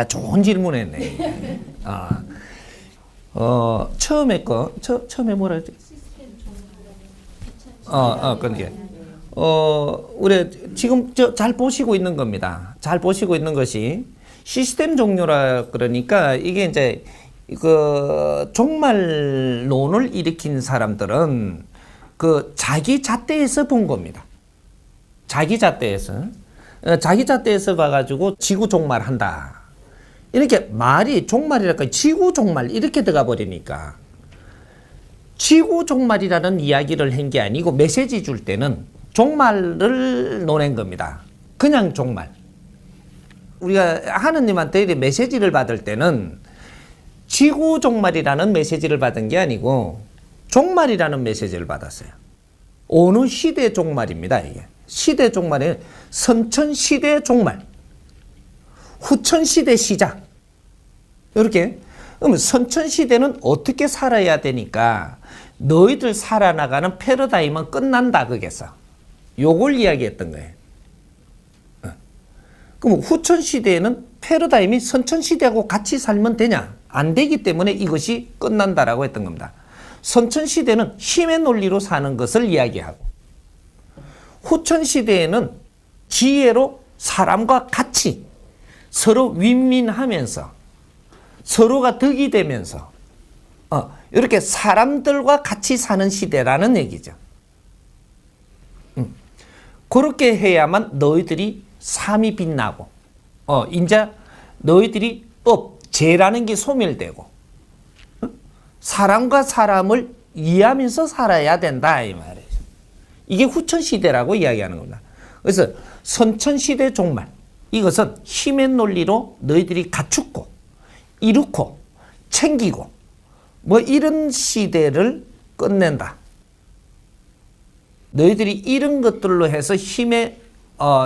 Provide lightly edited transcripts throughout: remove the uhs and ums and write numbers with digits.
좋은 질문했네. 처음에 처음에 뭐라 했지? 그러게. 우리 지금 잘 보시고 있는 겁니다. 잘 보시고 있는 것이 시스템 종료라 그러니까 이게 이제 그 종말론을 일으킨 사람들은 그 자기 잣대에서 본 겁니다. 자기 잣대에서 봐가지고 지구 종말한다. 이렇게 말이 종말이랄까 지구 종말 이렇게 들어가 버리니까 지구 종말이라는 이야기를 한 게 아니고 메시지 줄 때는 종말을 논한 겁니다. 그냥 종말. 우리가 하느님한테 메시지를 받을 때는 지구 종말이라는 메시지를 받은 게 아니고 종말이라는 메시지를 받았어요. 어느 시대 종말입니다. 이게 시대 종말은 선천시대 종말, 후천시대 시작. 이렇게. 그러면 선천시대는 어떻게 살아야 되니까 너희들 살아나가는 패러다임은 끝난다 그겠어. 요걸 이야기했던 거예요. 그럼 후천시대에는 패러다임이 선천시대하고 같이 살면 되냐? 안 되기 때문에 이것이 끝난다라고 했던 겁니다. 선천시대는 힘의 논리로 사는 것을 이야기하고 후천시대에는 지혜로 사람과 같이 서로 윈윈하면서 서로가 덕이 되면서 이렇게 사람들과 같이 사는 시대라는 얘기죠. 그렇게 해야만 너희들이 삶이 빛나고 이제 너희들이 죄라는 게 소멸되고 사람과 사람을 이해하면서 살아야 된다 이 말이에요. 이게 후천시대라고 이야기하는 겁니다. 그래서 선천시대 종말, 이것은 힘의 논리로 너희들이 갖추고 이루고 챙기고 뭐 이런 시대를 끝낸다. 너희들이 이런 것들로 해서 힘의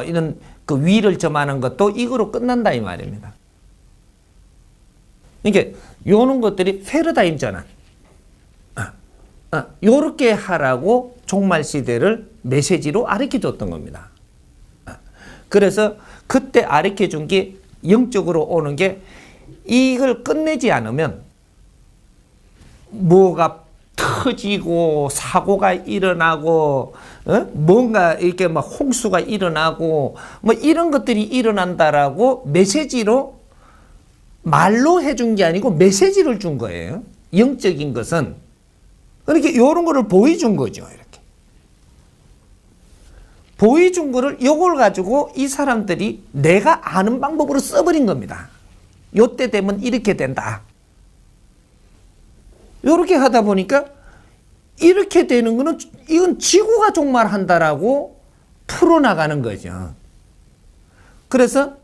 이런 그 위를 점하는 것도 이거로 끝난다 이 말입니다. 그러니까 요런 것들이 패러다임 전환. 요렇게 하라고 종말 시대를 메시지로 가르쳐 줬던 겁니다. 그래서 그때 가르쳐 준 게 영적으로 오는 게 이걸 끝내지 않으면 뭐가 터지고 사고가 일어나고 뭔가 이렇게 막 홍수가 일어나고 뭐 이런 것들이 일어난다라고 메시지로 말로 해준 게 아니고 메시지를 준 거예요. 영적인 것은 그렇게 이런 거를 보여준 거죠. 이렇게 보여준 거를 이걸 가지고 이 사람들이 내가 아는 방법으로 써버린 겁니다. 요때 되면 이렇게 된다. 이렇게 하다 보니까 이렇게 되는 거는 이건 지구가 종말한다라고 풀어나가는 거죠. 그래서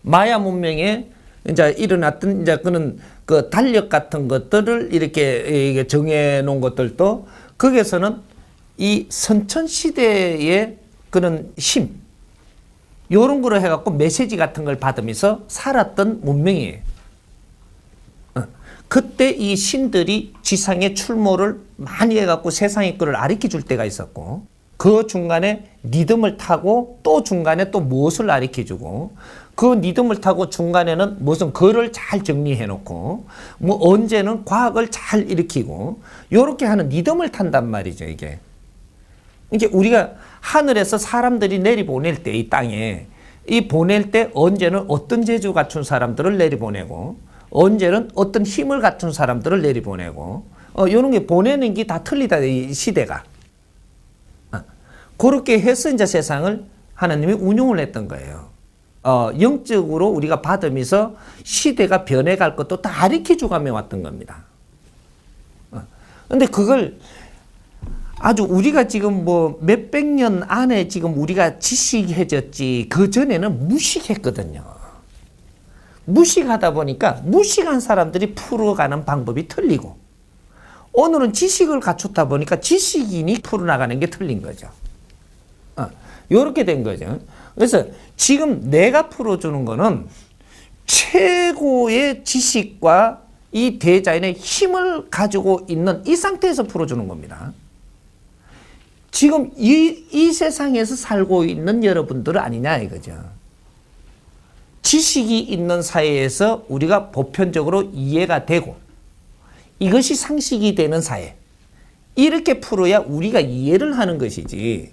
마야 문명에 이제 일어났던 이제 그런 그 달력 같은 것들을 이렇게 정해 놓은 것들도 거기에서는 이 선천시대의 그런 힘, 요런 거로 해갖고 메시지 같은 걸 받으면서 살았던 문명이에요. 그때 이 신들이 지상에 출몰을 많이 해갖고 세상의 거를 가르쳐 줄 때가 있었고, 그 중간에 리듬을 타고 또 중간에 또 무엇을 가르쳐 주고, 그 리듬을 타고 중간에는 무슨 글을 잘 정리해 놓고, 뭐 언제는 과학을 잘 일으키고, 요렇게 하는 리듬을 탄단 말이죠, 이게. 이게 우리가 하늘에서 사람들이 내리보낼 때 이 땅에, 이 보낼 때 언제는 어떤 재주 갖춘 사람들을 내리보내고, 언제는 어떤 힘을 갖춘 사람들을 내리보내고, 요런 게 보내는 게 다 틀리다, 이 시대가. 그렇게 해서 이제 세상을 하나님이 운용을 했던 거예요. 영적으로 우리가 받으면서 시대가 변해갈 것도 다 가르쳐 주가며 왔던 겁니다. 근데 그걸 아주 우리가 지금 뭐 몇백 년 안에 지금 우리가 지식해졌지, 그 전에는 무식했거든요. 무식하다 보니까 무식한 사람들이 풀어가는 방법이 틀리고, 오늘은 지식을 갖췄다 보니까 지식인이 풀어나가는 게 틀린 거죠. 요렇게 된 거죠. 그래서 지금 내가 풀어주는 거는 최고의 지식과 이 대자연의 힘을 가지고 있는 이 상태에서 풀어주는 겁니다. 지금 이 세상에서 살고 있는 여러분들 아니냐 이거죠. 지식이 있는 사회에서 우리가 보편적으로 이해가 되고 이것이 상식이 되는 사회. 이렇게 풀어야 우리가 이해를 하는 것이지.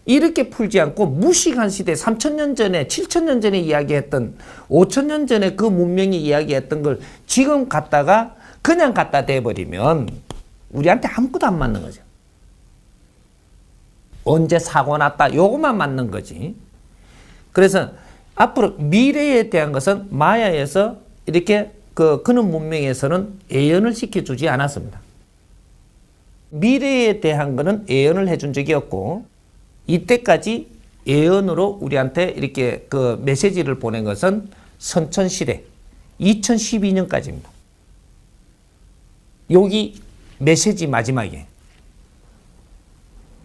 이렇게 풀지 않고 무식한 시대 3,000년 전에 7,000년 전에 이야기했던 5,000년 전에 그 문명이 이야기했던 걸 지금 갖다가 그냥 갖다 대버리면 우리한테 아무것도 안 맞는 거죠. 언제 사고 났다 요것만 맞는 거지. 그래서 앞으로 미래에 대한 것은 마야에서 이렇게 그는 문명에서는 예언을 시켜주지 않았습니다. 미래에 대한 거는 예언을 해준 적이 없고 이때까지 예언으로 우리한테 이렇게 그 메시지를 보낸 것은 선천시대 2012년까지입니다. 여기 메시지 마지막에.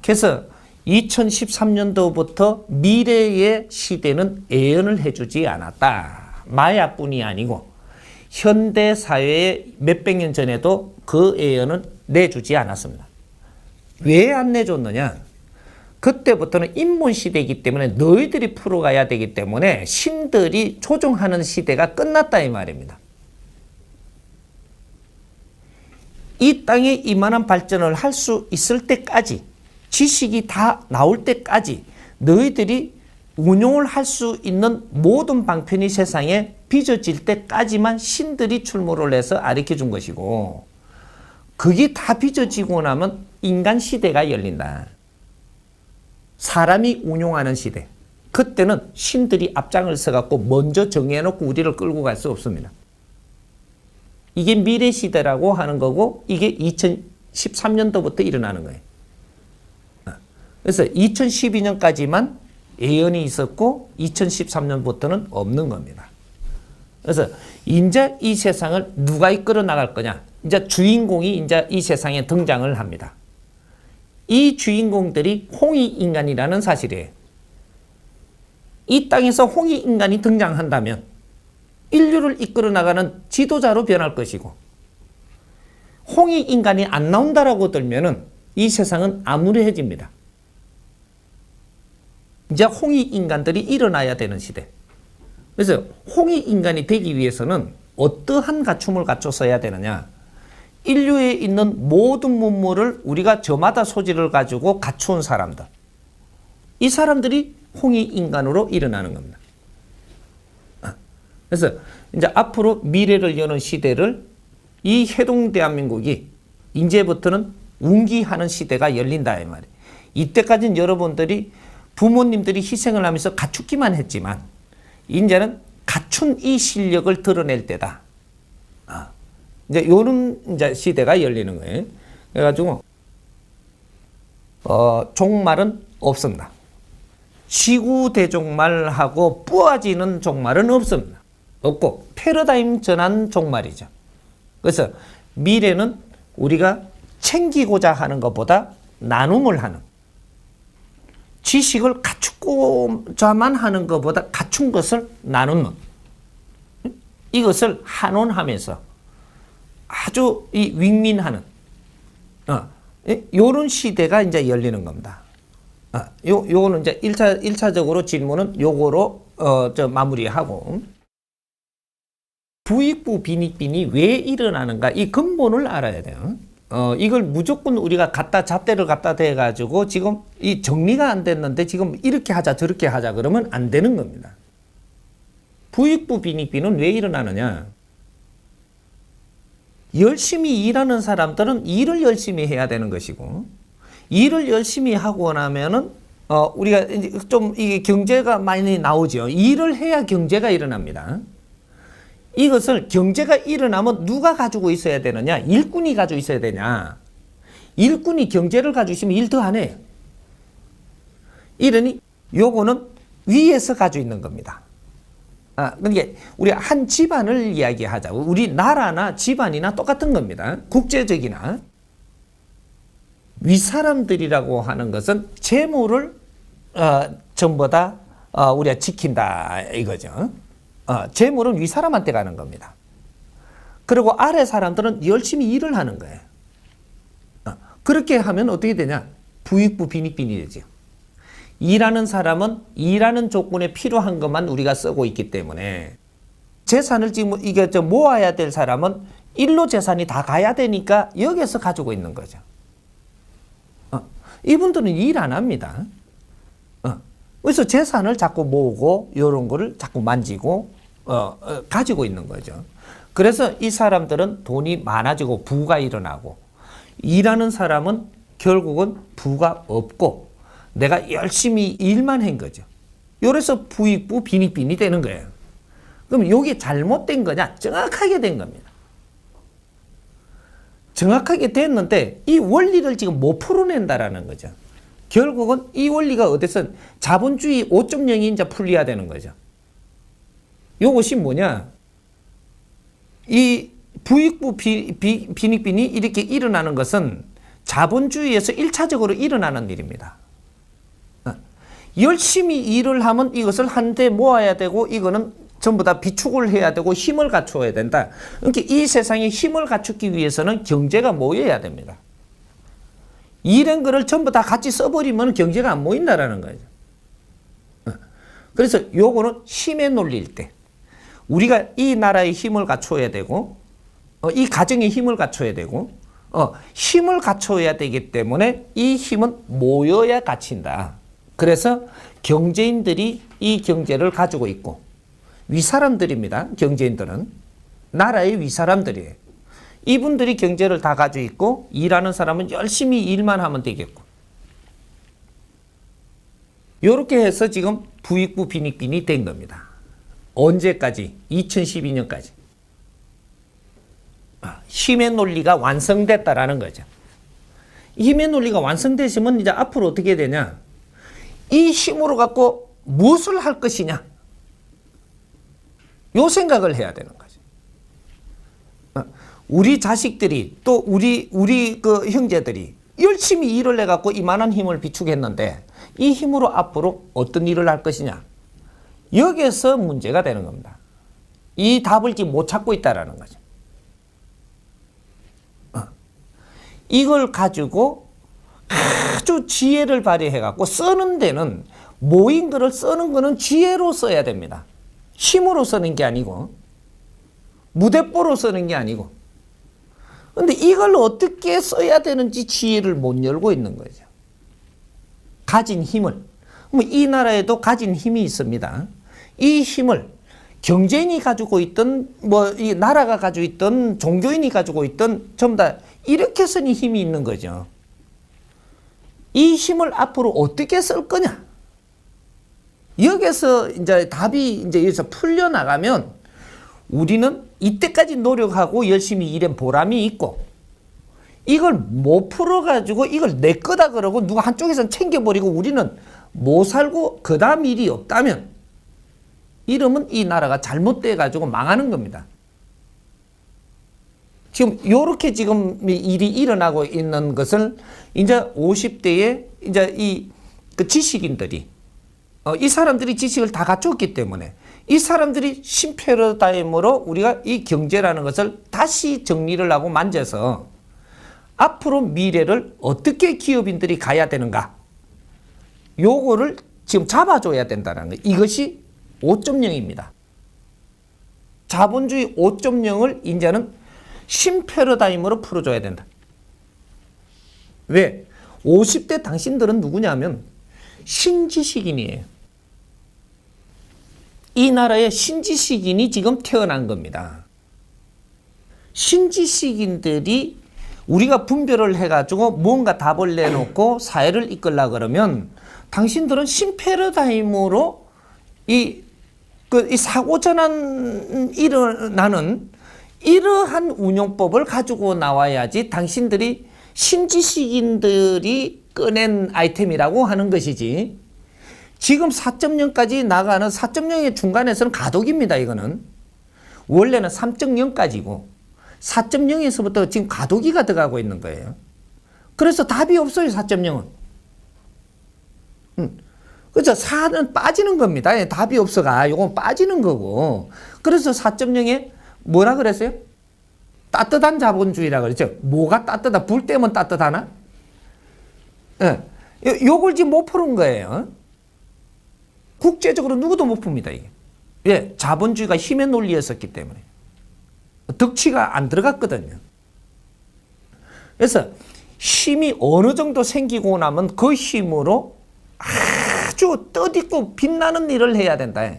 그래서 2013년도부터 미래의 시대는 예언을 해주지 않았다. 마야뿐이 아니고 현대 사회의 몇백 년 전에도 그 예언은 내주지 않았습니다. 왜 안 내줬느냐? 그때부터는 인문 시대이기 때문에 너희들이 풀어가야 되기 때문에 신들이 조종하는 시대가 끝났다 이 말입니다. 이 땅에 이만한 발전을 할 수 있을 때까지 지식이 다 나올 때까지 너희들이 운용을 할 수 있는 모든 방편이 세상에 빚어질 때까지만 신들이 출몰을 해서 가르쳐 준 것이고 그게 다 빚어지고 나면 인간 시대가 열린다. 사람이 운용하는 시대. 그때는 신들이 앞장을 서갖고 먼저 정해놓고 우리를 끌고 갈 수 없습니다. 이게 미래 시대라고 하는 거고 이게 2013년도부터 일어나는 거예요. 그래서 2012년까지만 예언이 있었고 2013년부터는 없는 겁니다. 그래서 이제 이 세상을 누가 이끌어 나갈 거냐? 이제 주인공이 이제 이 세상에 등장을 합니다. 이 주인공들이 홍익인간이라는 사실이에요. 이 땅에서 홍익인간이 등장한다면 인류를 이끌어 나가는 지도자로 변할 것이고 홍익인간이 안 나온다라고 들면은 이 세상은 암울해집니다. 이제 홍익인간들이 일어나야 되는 시대. 그래서 홍익인간이 되기 위해서는 어떠한 갖춤을 갖춰서야 되느냐? 인류에 있는 모든 문물을 우리가 저마다 소질을 가지고 갖춘 사람들. 이 사람들이 홍익인간으로 일어나는 겁니다. 그래서 이제 앞으로 미래를 여는 시대를 이 해동대한민국이 이제부터는 운기하는 시대가 열린다 이 말이에요. 이때까지는 여러분들이 부모님들이 희생을 하면서 갖추기만 했지만 이제는 갖춘 이 실력을 드러낼 때다. 이제 요런 이제 시대가 열리는 거예요. 그래가지고 종말은 없습니다. 지구 대종말하고 뿌아지는 종말은 없습니다. 없고 패러다임 전환 종말이죠. 그래서 미래는 우리가 챙기고자 하는 것보다 나눔을 하는 지식을 갖추고자만 하는 것보다 갖춘 것을 나누는 이것을 환원하면서 아주 이 윈윈하는 요런 시대가 이제 열리는 겁니다. 요거는 이제 1차적으로 질문은 요거로 마무리하고 부익부 빈익빈이 왜 일어나는가 이 근본을 알아야 돼요. 이걸 무조건 우리가 잣대를 갖다 대가지고 지금 이 정리가 안 됐는데 지금 이렇게 하자 저렇게 하자 그러면 안 되는 겁니다. 부익부 빈익빈은 왜 일어나느냐? 열심히 일하는 사람들은 일을 열심히 해야 되는 것이고 일을 열심히 하고 나면은 우리가 좀 이게 경제가 많이 나오죠. 일을 해야 경제가 일어납니다. 이것을 경제가 일어나면 누가 가지고 있어야 되느냐? 일꾼이 가지고 있어야 되냐? 일꾼이 경제를 가지고 있으면 일 더 안 해요. 이러니 요거는 위에서 가지고 있는 겁니다. 그러니까 우리 한 집안을 이야기하자고 우리 나라나 집안이나 똑같은 겁니다. 국제적이나 윗사람들이라고 하는 것은 재물을 전부 다 우리가 지킨다 이거죠. 재물은 윗사람한테 가는 겁니다. 그리고 아래 사람들은 열심히 일을 하는 거예요. 그렇게 하면 어떻게 되냐? 부익부 빈익빈이 되죠. 일하는 사람은 일하는 조건에 필요한 것만 우리가 쓰고 있기 때문에 재산을 지금 이게 모아야 될 사람은 일로 재산이 다 가야 되니까 여기에서 가지고 있는 거죠. 이분들은 일 안 합니다. 그래서 재산을 자꾸 모으고 이런 거를 자꾸 만지고 가지고 있는 거죠. 그래서 이 사람들은 돈이 많아지고 부가 일어나고, 일하는 사람은 결국은 부가 없고 내가 열심히 일만 한 거죠. 이래서 부익부 빈익빈이 되는 거예요. 그럼 이게 잘못된 거냐? 정확하게 된 겁니다. 정확하게 됐는데 이 원리를 지금 못 풀어낸다라는 거죠. 결국은 이 원리가 어디서 자본주의 5.0이 이제 풀려야 되는 거죠. 이것이 뭐냐? 이 부익부 빈익빈이 이렇게 일어나는 것은 자본주의에서 1차적으로 일어나는 일입니다. 열심히 일을 하면 이것을 한데 모아야 되고 이거는 전부 다 비축을 해야 되고 힘을 갖추어야 된다. 그러니까 이 세상에 힘을 갖추기 위해서는 경제가 모여야 됩니다. 일한 거를 전부 다 같이 써버리면 경제가 안 모인다라는 거죠. 그래서 요거는 힘의 논리일 때 우리가 이 나라의 힘을 갖춰야 되고 이 가정의 힘을 갖춰야 되고 힘을 갖춰야 되기 때문에 이 힘은 모여야 갇힌다. 그래서 경제인들이 이 경제를 가지고 있고 윗사람들입니다. 경제인들은 나라의 윗사람들이에요. 이분들이 경제를 다 가지고 있고 일하는 사람은 열심히 일만 하면 되겠고, 이렇게 해서 지금 부익부 빈익빈이 된 겁니다. 언제까지? 2012년까지. 힘의 논리가 완성됐다라는 거죠. 힘의 논리가 완성되시면 이제 앞으로 어떻게 되냐? 이 힘으로 갖고 무엇을 할 것이냐? 요 생각을 해야 되는 거죠. 우리 자식들이 또 우리 그 형제들이 열심히 일을 해갖고 이만한 힘을 비축했는데 이 힘으로 앞으로 어떤 일을 할 것이냐? 여기에서 문제가 되는 겁니다. 이 답을 지금 못 찾고 있다라는 거죠. 이걸 가지고 아주 지혜를 발휘해갖고 쓰는 데는 모인 거를 쓰는 거는 지혜로 써야 됩니다. 힘으로 쓰는 게 아니고 무대뽀로 쓰는 게 아니고. 근데 이걸 어떻게 써야 되는지 지혜를 못 열고 있는 거죠. 가진 힘을. 이 나라에도 가진 힘이 있습니다. 이 힘을 경제인이 가지고 있던 이 나라가 가지고 있던 종교인이 가지고 있던 전부 다 이렇게 쓰니 힘이 있는 거죠. 이 힘을 앞으로 어떻게 쓸 거냐? 여기서 이제 답이 이제 여기서 풀려나가면 우리는 이때까지 노력하고 열심히 일한 보람이 있고, 이걸 못 풀어가지고 이걸 내 거다 그러고 누가 한쪽에서는 챙겨버리고 우리는 못 살고 그 다음 일이 없다면 이러면 이 나라가 잘못돼가지고 망하는 겁니다. 지금 요렇게 지금 일이 일어나고 있는 것을 이제 50대에 이제 그 지식인들이 이 사람들이 지식을 다 갖췄기 때문에 이 사람들이 신패러다임으로 우리가 이 경제라는 것을 다시 정리를 하고 만져서 앞으로 미래를 어떻게 기업인들이 가야 되는가, 요거를 지금 잡아줘야 된다는 거예요. 이것이 5.0입니다. 자본주의 5.0을 이제는 신패러다임으로 풀어줘야 된다. 왜? 50대 당신들은 누구냐면 신지식인이에요. 이 나라에 신지식인이 지금 태어난 겁니다. 신지식인들이 우리가 분별을 해가지고 뭔가 답을 내놓고 사회를 이끌려고 그러면 당신들은 신패러다임으로 이 사고전환 일어나는 이러한 운용법을 가지고 나와야지 당신들이 신지식인들이 꺼낸 아이템이라고 하는 것이지, 지금 4.0까지 나가는 4.0의 중간에서는 가독입니다. 이거는 원래는 3.0까지고 4.0에서부터 지금 가독이가 들어가고 있는 거예요. 그래서 답이 없어요. 4.0은. 그렇죠. 4는 빠지는 겁니다. 답이 없어가 이건 빠지는 거고. 그래서 4.0에 뭐라 그랬어요? 따뜻한 자본주의라 그랬죠. 뭐가 따뜻하? 불 때면 따뜻하나? 예. 요걸 지금 못 푸는 거예요. 국제적으로 누구도 못 풉니다, 이게. 왜? 자본주의가 힘의 논리였었기 때문에. 덕치가 안 들어갔거든요. 그래서 힘이 어느 정도 생기고 나면 그 힘으로 아주 뜻있고 빛나는 일을 해야 된다.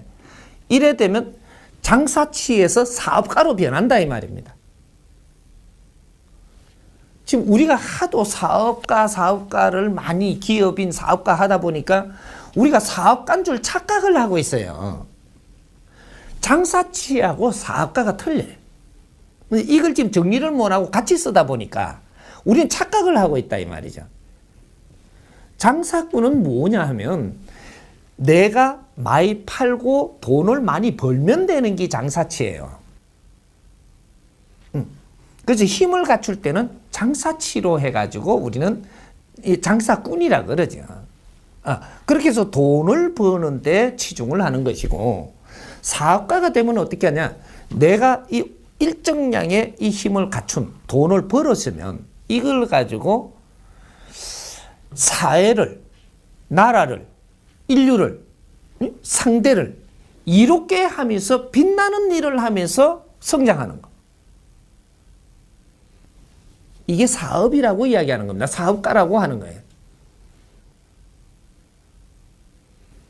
이래 되면 장사치에서 사업가로 변한다 이 말입니다. 지금 우리가 하도 사업가를 많이 기업인 사업가 하다 보니까 우리가 사업가인 줄 착각을 하고 있어요. 장사치하고 사업가가 틀려요. 이걸 지금 정리를 못하고 같이 쓰다 보니까 우리는 착각을 하고 있다 이 말이죠. 장사꾼은 뭐냐 하면 내가 많이 팔고 돈을 많이 벌면 되는 게 장사치예요. 그래서 힘을 갖출 때는 장사치로 해가지고 우리는 장사꾼이라 그러죠. 그렇게 해서 돈을 버는데 치중을 하는 것이고, 사업가가 되면 어떻게 하냐, 내가 이 일정량의 이 힘을 갖춘 돈을 벌었으면 이걸 가지고 사회를, 나라를, 인류를, 상대를 이롭게 하면서 빛나는 일을 하면서 성장하는 거. 이게 사업이라고 이야기하는 겁니다. 사업가라고 하는 거예요.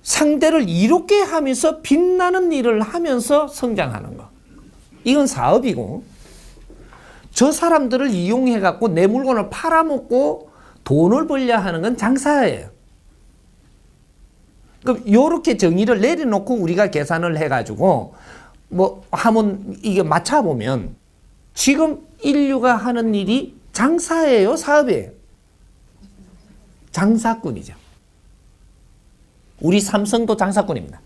상대를 이롭게 하면서 빛나는 일을 하면서 성장하는 거. 이건 사업이고, 저 사람들을 이용해 갖고 내 물건을 팔아먹고 돈을 벌려 하는 건 장사예요. 그럼 이렇게 정의를 내려놓고 우리가 계산을 해가지고 뭐 하면 이게 맞춰보면 지금 인류가 하는 일이 장사예요, 사업이에요? 장사꾼이죠. 우리 삼성도 장사꾼입니다.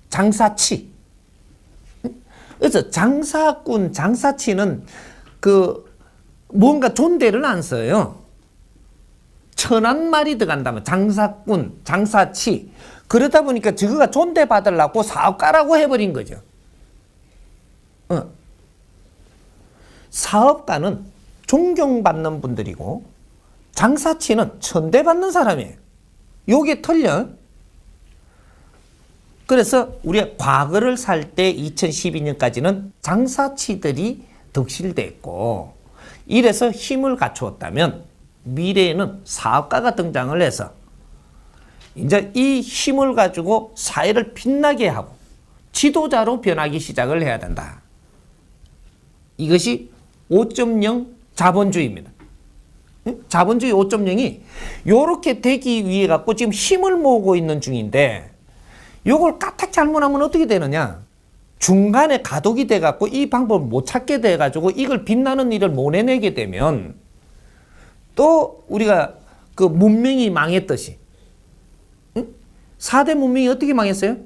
장사치. 그래서 장사꾼, 장사치는 뭔가 존대를 안 써요. 천한 말이 들어간다면 장사꾼, 장사치. 그러다 보니까 저거가 존대받으려고 사업가라고 해버린 거죠. 사업가는 존경받는 분들이고 장사치는 천대받는 사람이에요. 요게 틀려. 그래서 우리가 과거를 살 때 2012년까지는 장사치들이 덕실됐고 이래서 힘을 갖추었다면 미래에는 사업가가 등장을 해서 이제 이 힘을 가지고 사회를 빛나게 하고 지도자로 변하기 시작을 해야 된다. 이것이 5.0 자본주의입니다. 자본주의 5.0이 이렇게 되기 위해 갖고 지금 힘을 모으고 있는 중인데, 요걸 까딱 잘못하면 어떻게 되느냐, 중간에 가독이 돼 갖고 이 방법을 못 찾게 돼 가지고 이걸 빛나는 일을 못 해내게 되면 또 우리가 그 문명이 망했듯이, 4대 문명이 어떻게 망했어요?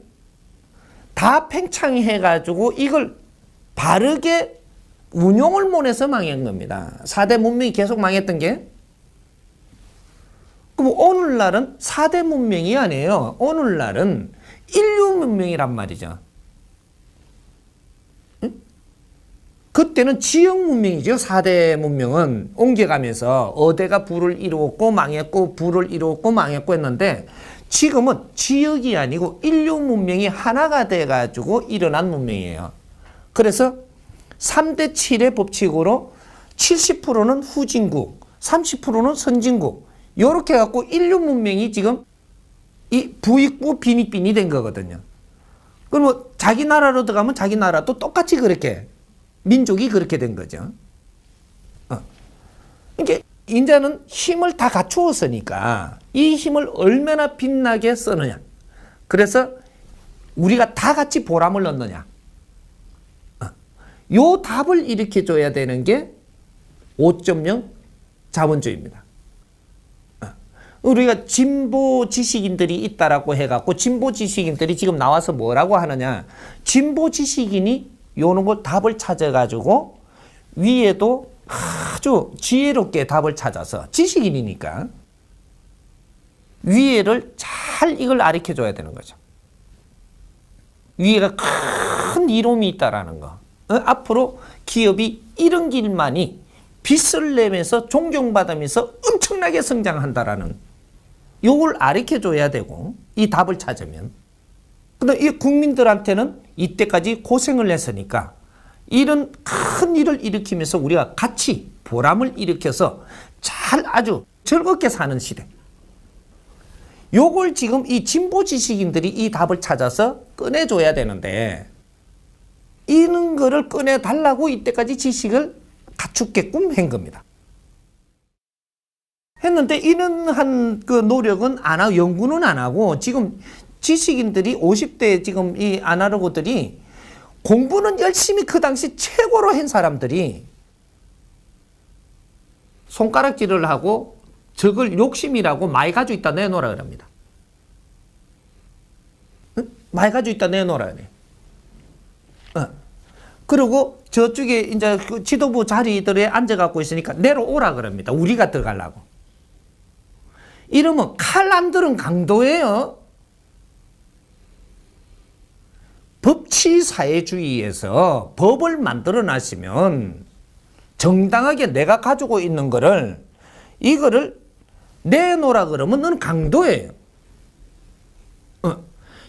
다 팽창해 가지고 이걸 바르게 운용을 못해서 망한 겁니다. 4대 문명이 계속 망했던 게. 그럼 오늘날은 4대 문명이 아니에요. 오늘날은 인류 문명이란 말이죠. 응? 그때는 지역 문명이죠. 4대 문명은 옮겨가면서 어대가 부를 이루었고 망했고 부를 이루었고 망했고 했는데, 지금은 지역이 아니고 인류 문명이 하나가 돼가지고 일어난 문명이에요. 그래서 3대 7의 법칙으로 70%는 후진국, 30%는 선진국, 이렇게 해갖고 인류 문명이 지금 이 부익부 빈익빈이 된 거거든요. 그럼 뭐 자기 나라로 들어가면 자기 나라도 똑같이 그렇게, 민족이 그렇게 된 거죠. 이게 이제는 힘을 다 갖추었으니까 이 힘을 얼마나 빛나게 쓰느냐. 그래서 우리가 다 같이 보람을 얻느냐. 요 답을 일으켜줘야 되는 게 5.0 자본주의입니다. 우리가 진보 지식인들이 있다라고 해갖고 진보 지식인들이 지금 나와서 뭐라고 하느냐. 진보 지식인이 요런 걸 답을 찾아가지고 위에도 아주 지혜롭게 답을 찾아서, 지식인이니까 위에를 잘 이걸 가르쳐줘야 되는 거죠. 위에가 큰 이로움이 있다라는 거. 앞으로 기업이 이런 길만이 빚을 내면서 존경받으면서 엄청나게 성장한다라는 요걸 가르쳐줘야 되고 이 답을 찾으면. 근데 이 국민들한테는 이때까지 고생을 했으니까 이런 큰 일을 일으키면서 우리가 같이 보람을 일으켜서 잘 아주 즐겁게 사는 시대. 요걸 지금 이 진보 지식인들이 이 답을 찾아서 꺼내줘야 되는데 이런 거를 꺼내달라고 이때까지 지식을 갖추게끔 한 겁니다. 했는데 이런 한 그 노력은 안 하고 연구는 안 하고 지금 지식인들이 50대 지금 이 아날로그들이 공부는 열심히 그 당시 최고로 한 사람들이 손가락질을 하고 저걸 욕심이라고 많이 가지고 있다 내놓으라 그럽니다. 응? 많이 가지고 있다 내놓으라 그래. 그리고 저쪽에 이제 그 지도부 자리들에 앉아갖고 있으니까 내려오라 그럽니다. 우리가 들어가려고. 이러면 칼 안 들은 강도예요. 법치사회주의에서 법을 만들어 놨으면 정당하게 내가 가지고 있는 거를 이거를 내놓으라 그러면 너는 강도예요.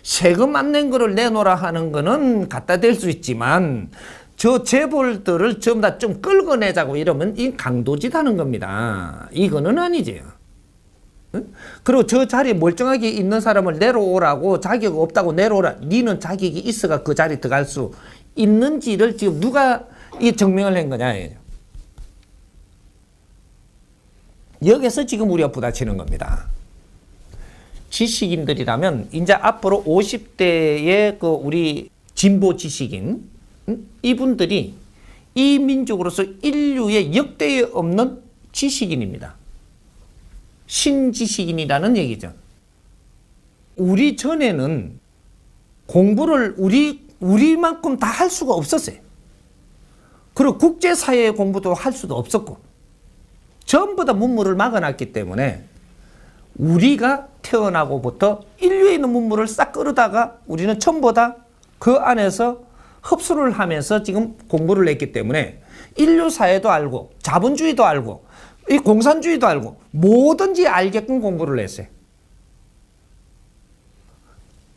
세금 안 낸 거를 내놓으라 하는 거는 갖다 댈 수 있지만 저 재벌들을 전부 다 좀 끌어내자고 이러면 이 강도짓 하는 겁니다. 이거는 아니지요. 그리고 저 자리에 멀쩡하게 있는 사람을 내려오라고 자격 없다고 내려오라. 니는 자격이 있어가 그 자리에 들어갈 수 있는지를 지금 누가 이 증명을 한 거냐. 여기서 지금 우리가 부딪히는 겁니다. 지식인들이라면 이제 앞으로 50대의 그 우리 진보 지식인 이분들이 이 민족으로서 인류의 역대에 없는 지식인입니다. 신지식인이라는 얘기죠. 우리 전에는 공부를 우리만큼 다 할 수가 없었어요. 그리고 국제사회 공부도 할 수도 없었고 전부 다 문물을 막아놨기 때문에 우리가 태어나고부터 인류에 있는 문물을 싹 끌어다가 우리는 전부 다 그 안에서 흡수를 하면서 지금 공부를 했기 때문에 인류사회도 알고 자본주의도 알고 이 공산주의도 알고 뭐든지 알게끔 공부를 했어요.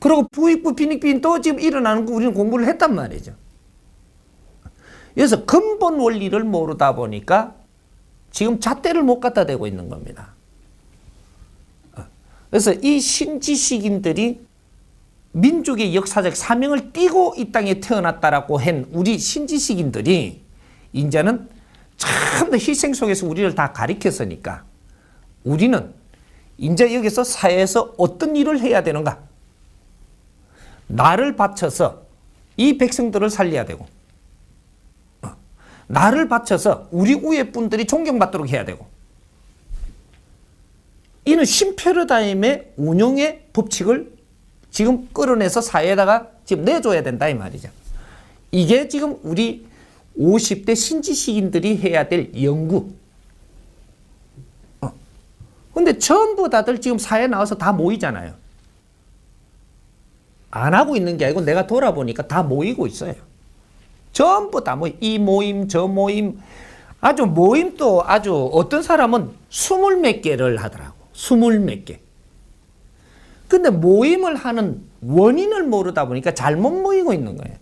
그리고 부익부 빈익빈도 지금 일어나는 거 우리는 공부를 했단 말이죠. 그래서 근본 원리를 모르다 보니까 지금 잣대를 못 갖다 대고 있는 겁니다. 그래서 이 신지식인들이 민족의 역사적 사명을 띠고 이 땅에 태어났다라고 한 우리 신지식인들이 이제는 참 더 희생 속에서 우리를 다 가리켰으니까 우리는 이제 여기서 사회에서 어떤 일을 해야 되는가? 나를 바쳐서 이 백성들을 살려야 되고 나를 바쳐서 우리 위에 분들이 존경받도록 해야 되고 이는 신패러다임의 운용의 법칙을 지금 끌어내서 사회에다가 지금 내줘야 된다 이 말이죠. 이게 지금 우리 50대 신지식인들이 해야 될 연구. 근데 전부 다들 지금 사회에 나와서 다 모이잖아요. 안 하고 있는 게 아니고 내가 돌아보니까 다 모이고 있어요. 전부 다 이 모임 저 모임 아주 모임도 아주 어떤 사람은 20몇 개를 하더라고. 20몇 개. 근데 모임을 하는 원인을 모르다 보니까 잘못 모이고 있는 거예요.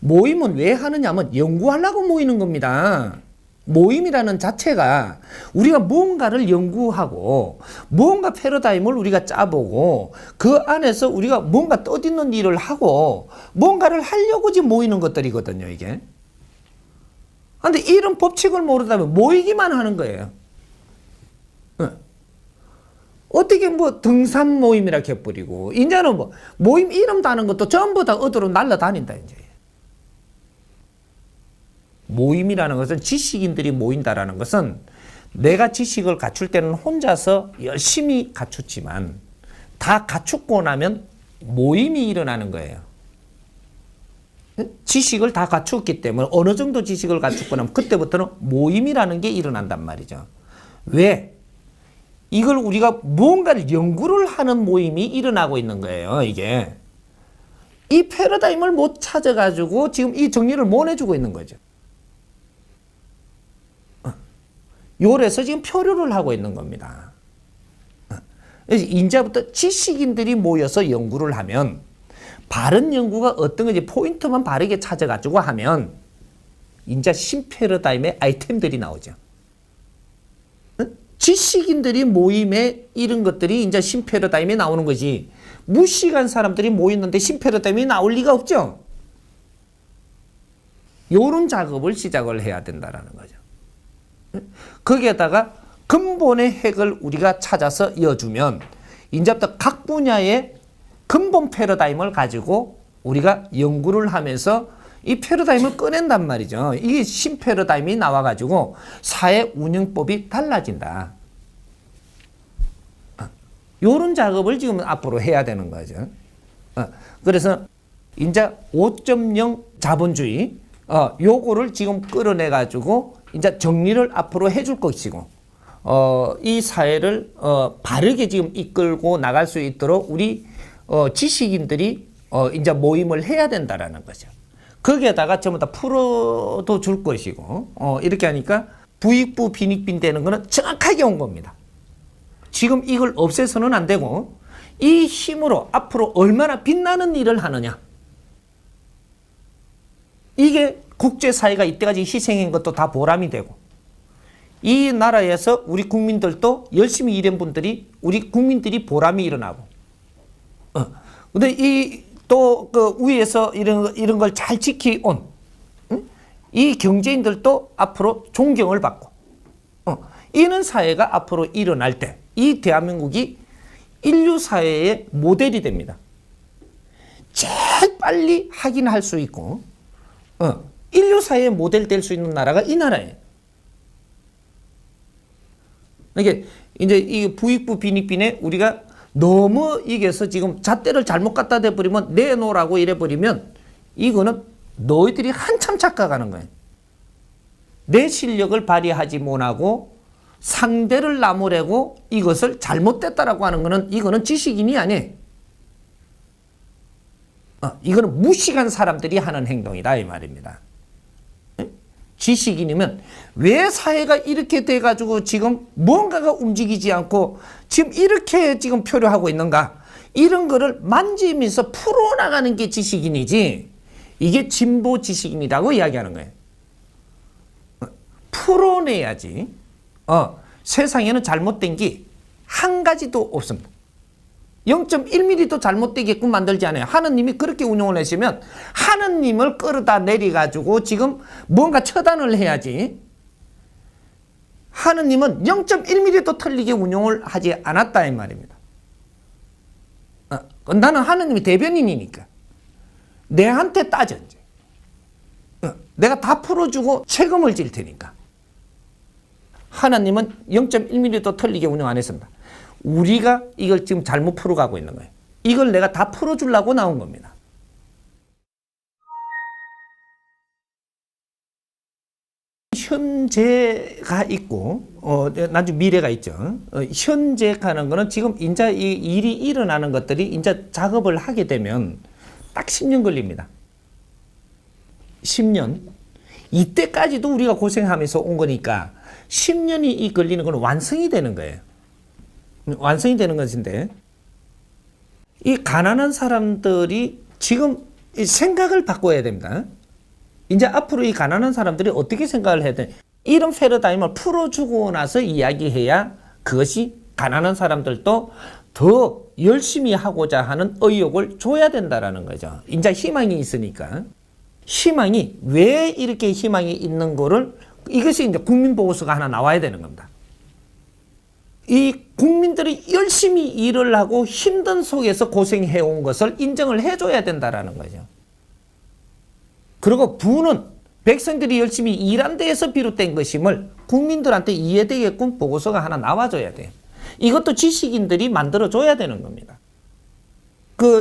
모임은 왜 하느냐면 연구하려고 모이는 겁니다. 모임이라는 자체가 우리가 뭔가를 연구하고 뭔가 패러다임을 우리가 짜보고 그 안에서 우리가 뭔가 떠드는 일을 하고 뭔가를 하려고 지금 모이는 것들이거든요, 이게. 그런데 이런 법칙을 모르다 보면 모이기만 하는 거예요. 어떻게 뭐 등산 모임이라 해버리고 이제는 뭐 모임 이름 다는 것도 전부 다 어디로 날라다닌다 이제. 모임이라는 것은 지식인들이 모인다라는 것은 내가 지식을 갖출 때는 혼자서 열심히 갖췄지만 다 갖추고 나면 모임이 일어나는 거예요. 지식을 다 갖췄기 때문에 어느 정도 지식을 갖추고 나면 그때부터는 모임이라는 게 일어난단 말이죠. 왜? 이걸 우리가 무언가를 연구를 하는 모임이 일어나고 있는 거예요, 이게. 이 패러다임을 못 찾아가지고 지금 이 정리를 못 해주고 있는 거죠. 요래서 지금 표류를 하고 있는 겁니다. 그래서 이제부터 지식인들이 모여서 연구를 하면 바른 연구가 어떤 건지 포인트만 바르게 찾아가지고 하면 이제 신패러다임의 아이템들이 나오죠. 지식인들이 모임에 이런 것들이 이제 신패러다임에 나오는 거지. 무식한 사람들이 모였는데 신패러다임이 나올 리가 없죠. 요런 작업을 시작을 해야 된다라는 거죠. 거기에다가 근본의 핵을 우리가 찾아서 이어주면 이제부터 각 분야의 근본 패러다임을 가지고 우리가 연구를 하면서 이 패러다임을 꺼낸단 말이죠. 이게 신패러다임이 나와가지고 사회 운영법이 달라진다. 요런 작업을 지금 앞으로 해야 되는 거죠. 그래서 이제 5.0 자본주의 요거를 지금 끌어내가지고 이제 정리를 앞으로 해줄 것이고 이 사회를 바르게 지금 이끌고 나갈 수 있도록 우리 지식인들이 이제 모임을 해야 된다라는 거죠. 거기에다가 전부 다 풀어도 줄 것이고 이렇게 하니까 부익부 빈익빈 되는 거는 정확하게 온 겁니다. 지금 이걸 없애서는 안 되고 이 힘으로 앞으로 얼마나 빛나는 일을 하느냐. 이게 국제사회가 이때까지 희생한 것도 다 보람이 되고 이 나라에서 우리 국민들도 열심히 일한 분들이 우리 국민들이 보람이 일어나고 근데 이 또 그 위에서 이런 걸 잘 지켜온 이 경제인들도 앞으로 존경을 받고 이런 사회가 앞으로 일어날 때 이 대한민국이 인류 사회의 모델이 됩니다. 제일 빨리 확인할 수 있고 인류 사회의 모델 될 수 있는 나라가 이 나라예요. 이게 이제 이 부익부 빈익빈에 우리가 너무 이게서 지금 잣대를 잘못 갖다 대버리면 내놓으라고 이래버리면 이거는 너희들이 한참 착각하는 거예요. 내 실력을 발휘하지 못하고 상대를 나무래고 이것을 잘못됐다라고 하는 거는 이거는 지식인이 아니에요. 이거는 무식한 사람들이 하는 행동이다 이 말입니다. 지식인이면 왜 사회가 이렇게 돼가지고 지금 뭔가가 움직이지 않고 지금 이렇게 지금 표류하고 있는가 이런 거를 만지면서 풀어나가는 게 지식인이지 이게 진보 지식인이라고 이야기하는 거예요. 풀어내야지. 세상에는 잘못된 게 한 가지도 없습니다. 0.1mm도 잘못되게끔 만들지 않아요. 하느님이 그렇게 운영을 하시면 하느님을 끌어다 내려가지고 지금 뭔가 처단을 해야지. 하느님은 0.1mm도 틀리게 운영을 하지 않았다 이 말입니다. 나는 하느님이 대변인이니까 내한테 따져 이제. 내가 다 풀어주고 책임을 질 테니까. 하나님은 0.1mm도 틀리게 운영 안 했습니다. 우리가 이걸 지금 잘못 풀어가고 있는 거예요. 이걸 내가 다 풀어주려고 나온 겁니다. 현재가 있고 나중에 미래가 있죠. 현재가는 거는 지금 이제 이 일이 일어나는 것들이 이제 작업을 하게 되면 딱 10년 걸립니다. 10년. 이때까지도 우리가 고생하면서 온 거니까 10년이 이 걸리는 건 완성이 되는 거예요. 완성이 되는 것인데 이 가난한 사람들이 지금 생각을 바꿔야 됩니다. 이제 앞으로 이 가난한 사람들이 어떻게 생각을 해야 돼? 이런 패러다임을 풀어주고 나서 이야기해야 그것이 가난한 사람들도 더 열심히 하고자 하는 의욕을 줘야 된다라는 거죠. 이제 희망이 있으니까. 희망이 왜 이렇게 희망이 있는 거를 이것이 이제 국민보고서가 하나 나와야 되는 겁니다. 이 국민들이 열심히 일을 하고 힘든 속에서 고생해온 것을 인정을 해줘야 된다라는 거죠. 그리고 부는 백성들이 열심히 일한 데에서 비롯된 것임을 국민들한테 이해되게끔 보고서가 하나 나와줘야 돼요. 이것도 지식인들이 만들어줘야 되는 겁니다.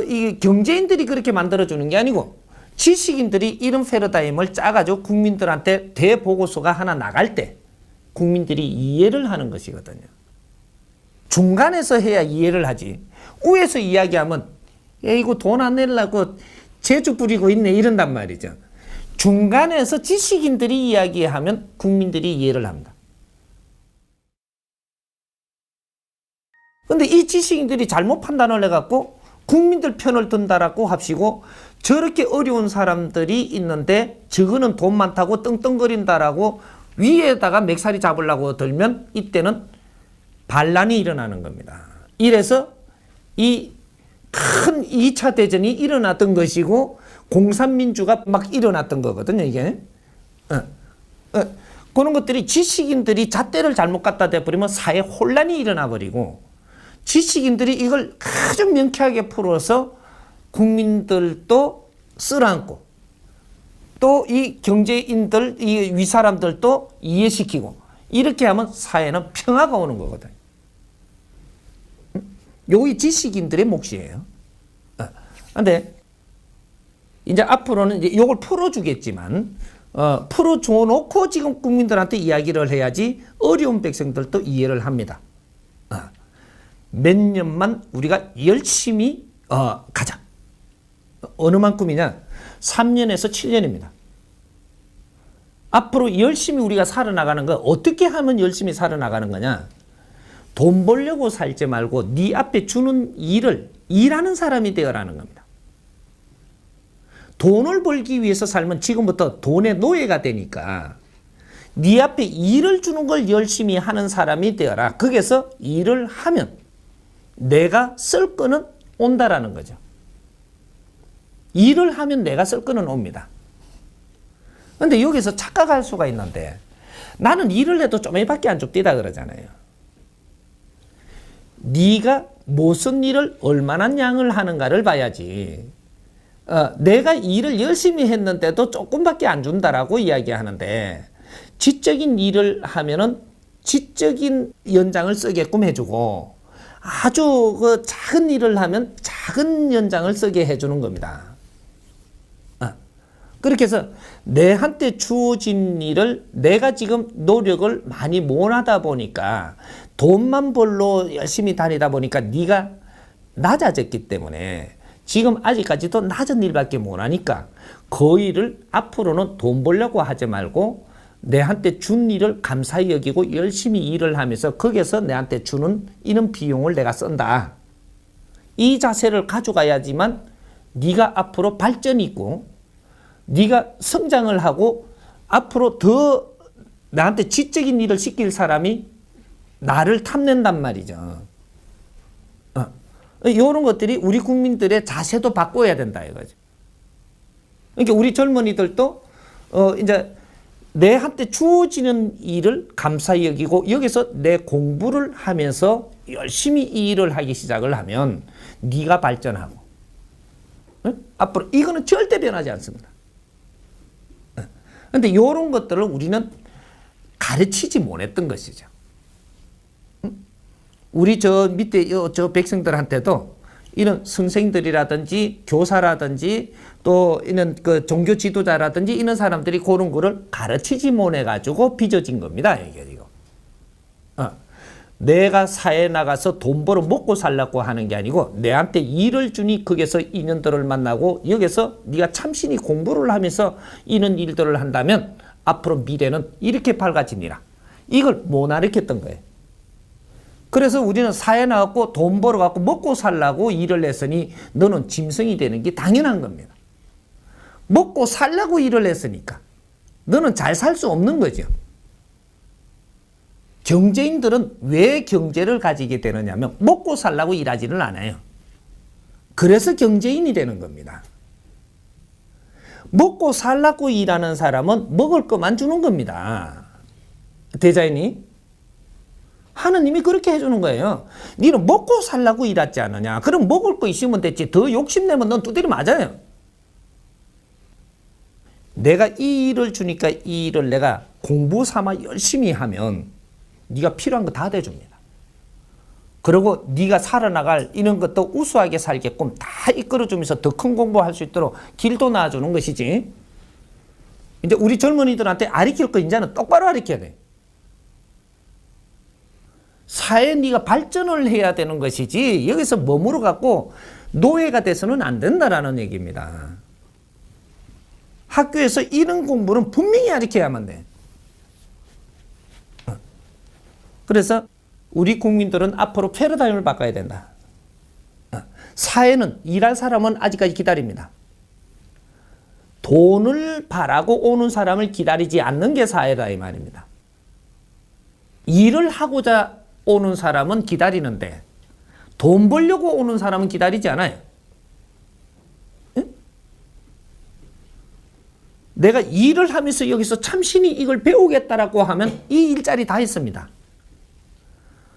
이 경제인들이 그렇게 만들어주는 게 아니고 지식인들이 이런 패러다임을 짜가지고 국민들한테 대보고서가 하나 나갈 때 국민들이 이해를 하는 것이거든요. 중간에서 해야 이해를 하지. 위에서 이야기하면 이거 돈 안 내려고 재주 부리고 있네 이런단 말이죠. 중간에서 지식인들이 이야기하면 국민들이 이해를 합니다. 근데 이 지식인들이 잘못 판단을 해갖고 국민들 편을 든다라고 합시고 저렇게 어려운 사람들이 있는데 저거는 돈 많다고 떵떵거린다라고 위에다가 맥살이 잡으려고 들면 이때는 반란이 일어나는 겁니다. 이래서 이 큰 2차 대전이 일어났던 것이고 공산민주가 막 일어났던 거거든요, 이게. 그런 것들이 지식인들이 잣대를 잘못 갖다 대버리면 사회 혼란이 일어나 버리고 지식인들이 이걸 아주 명쾌하게 풀어서 국민들도 쓸어안고 또 이 경제인들, 이 위사람들도 이해시키고 이렇게 하면 사회는 평화가 오는 거거든요. 요게 지식인들의 몫이에요. 근데 이제 앞으로는 이제 요걸 풀어주겠지만 풀어줘 놓고 지금 국민들한테 이야기를 해야지 어려운 백성들도 이해를 합니다. 몇 년만 우리가 열심히 가자. 어느 만큼이냐? 3년에서 7년입니다. 앞으로 열심히 우리가 살아나가는 거 어떻게 하면 열심히 살아나가는 거냐? 돈 벌려고 살지 말고 네 앞에 주는 일을 일하는 사람이 되어라는 겁니다. 돈을 벌기 위해서 살면 지금부터 돈의 노예가 되니까 네 앞에 일을 주는 걸 열심히 하는 사람이 되어라. 거기서 일을 하면 내가 쓸 거는 온다라는 거죠. 일을 하면 내가 쓸 거는 옵니다. 근데 여기서 착각할 수가 있는데 나는 일을 해도 좀밖에 안 줍디다 그러잖아요. 네가 무슨 일을 얼마나 양을 하는가를 봐야지. 내가 일을 열심히 했는데도 조금밖에 안 준다라고 이야기하는데 지적인 일을 하면은 지적인 연장을 쓰게끔 해주고 아주 그 작은 일을 하면 작은 연장을 쓰게 해주는 겁니다. 그렇게 해서 내한테 주어진 일을 내가 지금 노력을 많이 못 하다 보니까 돈만 벌러 열심히 다니다 보니까 네가 낮아졌기 때문에 지금 아직까지도 낮은 일밖에 못 하니까 그 일을 앞으로는 돈 벌려고 하지 말고 내한테 준 일을 감사히 여기고 열심히 일을 하면서 거기서 내한테 주는 이런 비용을 내가 쓴다. 이 자세를 가져가야지만 네가 앞으로 발전이 있고 네가 성장을 하고 앞으로 더 나한테 지적인 일을 시킬 사람이 나를 탐낸단 말이죠. 이런 것들이 우리 국민들의 자세도 바꿔야 된다 이거죠. 그러니까 우리 젊은이들도 이제 내한테 주어지는 일을 감사히 여기고 여기서 내 공부를 하면서 열심히 이 일을 하기 시작을 하면 네가 발전하고 앞으로 이거는 절대 변하지 않습니다. 그런데 이런 것들을 우리는 가르치지 못했던 것이죠. 우리 저 밑에 저 백성들한테도 이런 선생들이라든지 교사라든지 또 이런 그 종교 지도자라든지 이런 사람들이 그런 거를 가르치지 못해가지고 빚어진 겁니다. 이게 이거. 내가 사회에 나가서 돈 벌어 먹고 살려고 하는 게 아니고 내한테 일을 주니 거기서 인연들을 만나고 여기서 네가 참신히 공부를 하면서 이런 일들을 한다면 앞으로 미래는 이렇게 밝아지니라. 이걸 못 가르쳤던 거예요. 그래서 우리는 사회에 나가고 돈 벌어갖고 먹고 살라고 일을 했으니 너는 짐승이 되는 게 당연한 겁니다. 먹고 살라고 일을 했으니까 너는 잘 살 수 없는 거죠. 경제인들은 왜 경제를 가지게 되느냐 하면 먹고 살라고 일하지는 않아요. 그래서 경제인이 되는 겁니다. 먹고 살라고 일하는 사람은 먹을 것만 주는 겁니다. 대자연이. 하느님이 그렇게 해주는 거예요. 너는 먹고 살라고 일하지 않느냐. 그럼 먹을 거 있으면 됐지. 더 욕심내면 넌 두드려 맞아요. 내가 이 일을 주니까 이 일을 내가 공부 삼아 열심히 하면 네가 필요한 거 다 대줍니다. 그리고 네가 살아나갈 이런 것도 우수하게 살게끔 다 이끌어주면서 더 큰 공부할 수 있도록 길도 놔주는 것이지. 이제 우리 젊은이들한테 가르칠 거 이제는 똑바로 가르쳐야 돼. 사회에 네가 발전을 해야 되는 것이지 여기서 머무르 갖고 노예가 돼서는 안 된다라는 얘기입니다. 학교에서 이런 공부는 분명히 가르쳐야만 돼. 그래서 우리 국민들은 앞으로 패러다임을 바꿔야 된다. 사회는 일할 사람은 아직까지 기다립니다. 돈을 바라고 오는 사람을 기다리지 않는 게 사회다 이 말입니다. 일을 하고자 오는 사람은 기다리는데 돈 벌려고 오는 사람은 기다리지 않아요. 응? 내가 일을 하면서 여기서 참신히 이걸 배우겠다라고 하면 이 일자리 다 있습니다.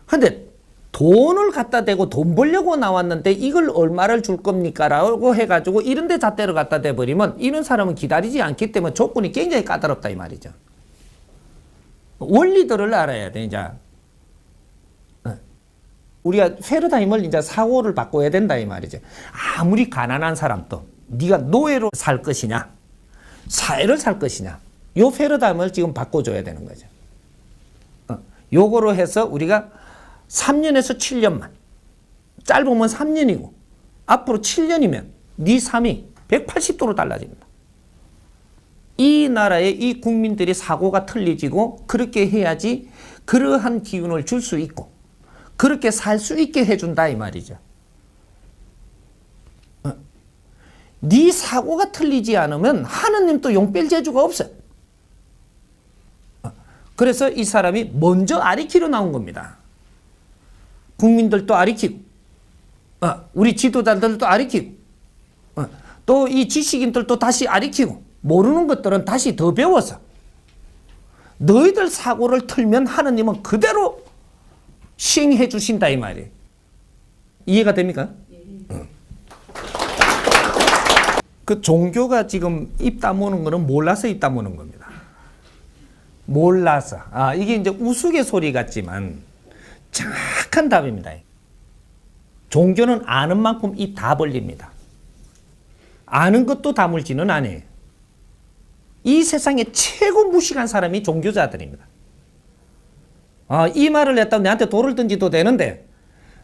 근데 돈을 갖다 대고 돈 벌려고 나왔는데 이걸 얼마를 줄 겁니까? 라고 해가지고 이런 데 잣대를 갖다 대버리면 이런 사람은 기다리지 않기 때문에 조건이 굉장히 까다롭다 이 말이죠. 원리들을 알아야 돼, 이제. 우리가 패러다임을 이제 사고를 바꿔야 된다 이 말이죠. 아무리 가난한 사람도 네가 노예로 살 것이냐, 사회를 살 것이냐, 요 패러다임을 지금 바꿔줘야 되는 거죠. 요거로 해서 우리가 3년에서 7년만, 짧으면 3년이고 앞으로 7년이면 네 삶이 180도로 달라집니다. 이 나라의 이 국민들의 사고가 틀리지고 그렇게 해야지 그러한 기운을 줄 수 있고 그렇게 살 수 있게 해준다 이 말이죠. 네 사고가 틀리지 않으면 하느님도 용 뺄 재주가 없어요. 그래서 이 사람이 먼저 아리키로 나온 겁니다. 국민들도 아리키고 우리 지도자들도 아리키고 또 이 지식인들도 다시 아리키고 모르는 것들은 다시 더 배워서 너희들 사고를 틀면 하느님은 그대로 시행해 주신다 이 말이에요. 이해가 됩니까? 그 종교가 지금 입 다무는 거는 몰라서 입 다무는 겁니다. 몰라서. 이게 이제 우스갯소리 같지만 정확한 답입니다. 종교는 아는 만큼 입 다 벌립니다. 아는 것도 다물지는 않아요. 이 세상에 최고 무식한 사람이 종교자들입니다. 이 말을 했다고 내한테 돌을 던지도 되는데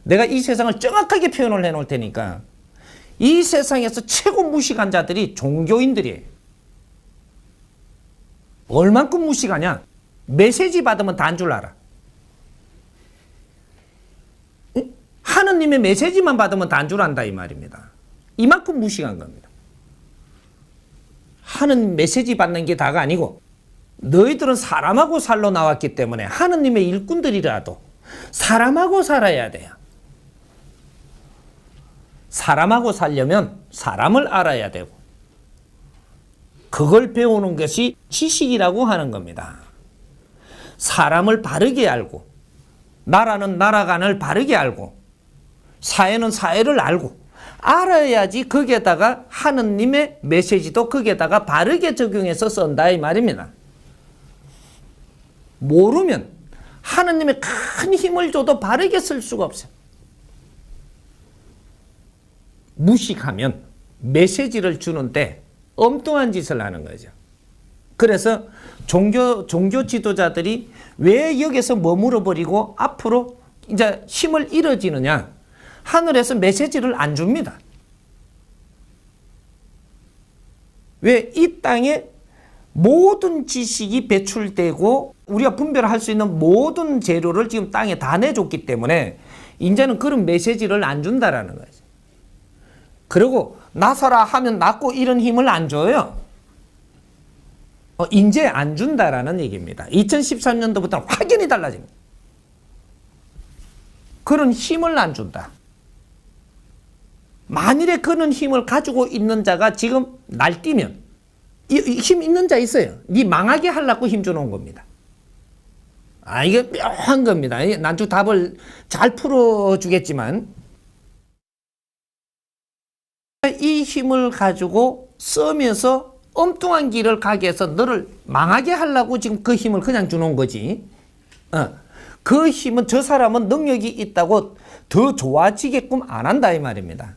내가 이 세상을 정확하게 표현을 해놓을 테니까 이 세상에서 최고 무식한 자들이 종교인들이에요. 얼만큼 무식하냐? 메시지 받으면 다 한 줄 알아. 하느님의 메시지만 받으면 다 한 줄 안다 이 말입니다. 이만큼 무식한 겁니다. 하는 메시지 받는 게 다가 아니고 너희들은 사람하고 살러 나왔기 때문에 하느님의 일꾼들이라도 사람하고 살아야 돼요. 사람하고 살려면 사람을 알아야 되고 그걸 배우는 것이 지식이라고 하는 겁니다. 사람을 바르게 알고 나라는 나라간을 바르게 알고 사회는 사회를 알고 알아야지 거기에다가 하느님의 메시지도 거기에다가 바르게 적용해서 쓴다 이 말입니다. 모르면 하느님의 큰 힘을 줘도 바르게 쓸 수가 없어요. 무식하면 메시지를 주는데 엉뚱한 짓을 하는 거죠. 그래서 종교 지도자들이 왜 여기서 머물러 버리고 앞으로 이제 힘을 잃어지느냐? 하늘에서 메시지를 안 줍니다. 왜? 이 땅에 모든 지식이 배출되고 우리가 분별할 수 있는 모든 재료를 지금 땅에 다 내줬기 때문에 이제는 그런 메시지를 안 준다라는 거죠. 그리고 나서라 하면 낫고 이런 힘을 안 줘요. 이제 안 준다라는 얘기입니다. 2013년도부터는 확연히 달라집니다. 그런 힘을 안 준다. 만일에 그런 힘을 가지고 있는 자가 지금 날뛰면 힘 있는 자 있어요. 네 망하게 하려고 힘 주는 겁니다. 이게 묘한 겁니다. 난주 답을 잘 풀어주겠지만 이 힘을 가지고 쓰면서 엉뚱한 길을 가게 해서 너를 망하게 하려고 지금 그 힘을 그냥 주는 거지. 그 힘은 저 사람은 능력이 있다고 더 좋아지게끔 안 한다 이 말입니다.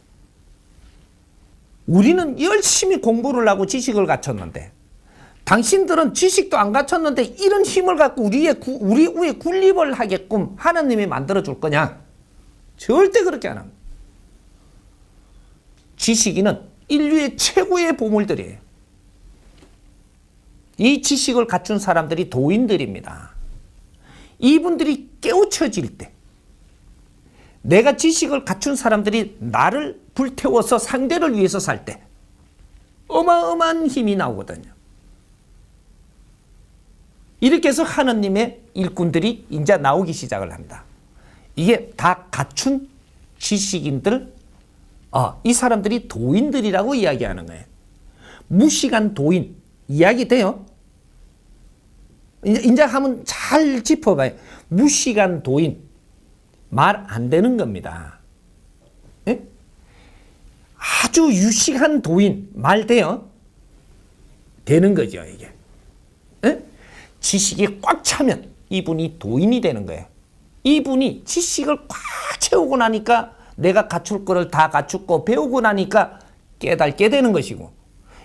우리는 열심히 공부를 하고 지식을 갖췄는데 당신들은 지식도 안 갖췄는데 이런 힘을 갖고 우리 위에 군립을 하게끔 하나님이 만들어 줄 거냐? 절대 그렇게 안 합니다. 지식인은 인류의 최고의 보물들이에요. 이 지식을 갖춘 사람들이 도인들입니다. 이분들이 깨우쳐질 때 내가 지식을 갖춘 사람들이 나를 불태워서 상대를 위해서 살 때 어마어마한 힘이 나오거든요. 이렇게 해서 하느님의 일꾼들이 이제 나오기 시작을 합니다. 이게 다 갖춘 지식인들, 이 사람들이 도인들이라고 이야기하는 거예요. 무식한 도인, 이야기 돼요? 이제 한번 잘 짚어봐요. 무식한 도인, 말 안 되는 겁니다. 예? 아주 유식한 도인, 말 돼요? 되는 거죠, 이게. 예? 지식이 꽉 차면 이분이 도인이 되는 거예요. 이분이 지식을 꽉 채우고 나니까 내가 갖출 거를 다 갖추고 배우고 나니까 깨닫게 되는 것이고,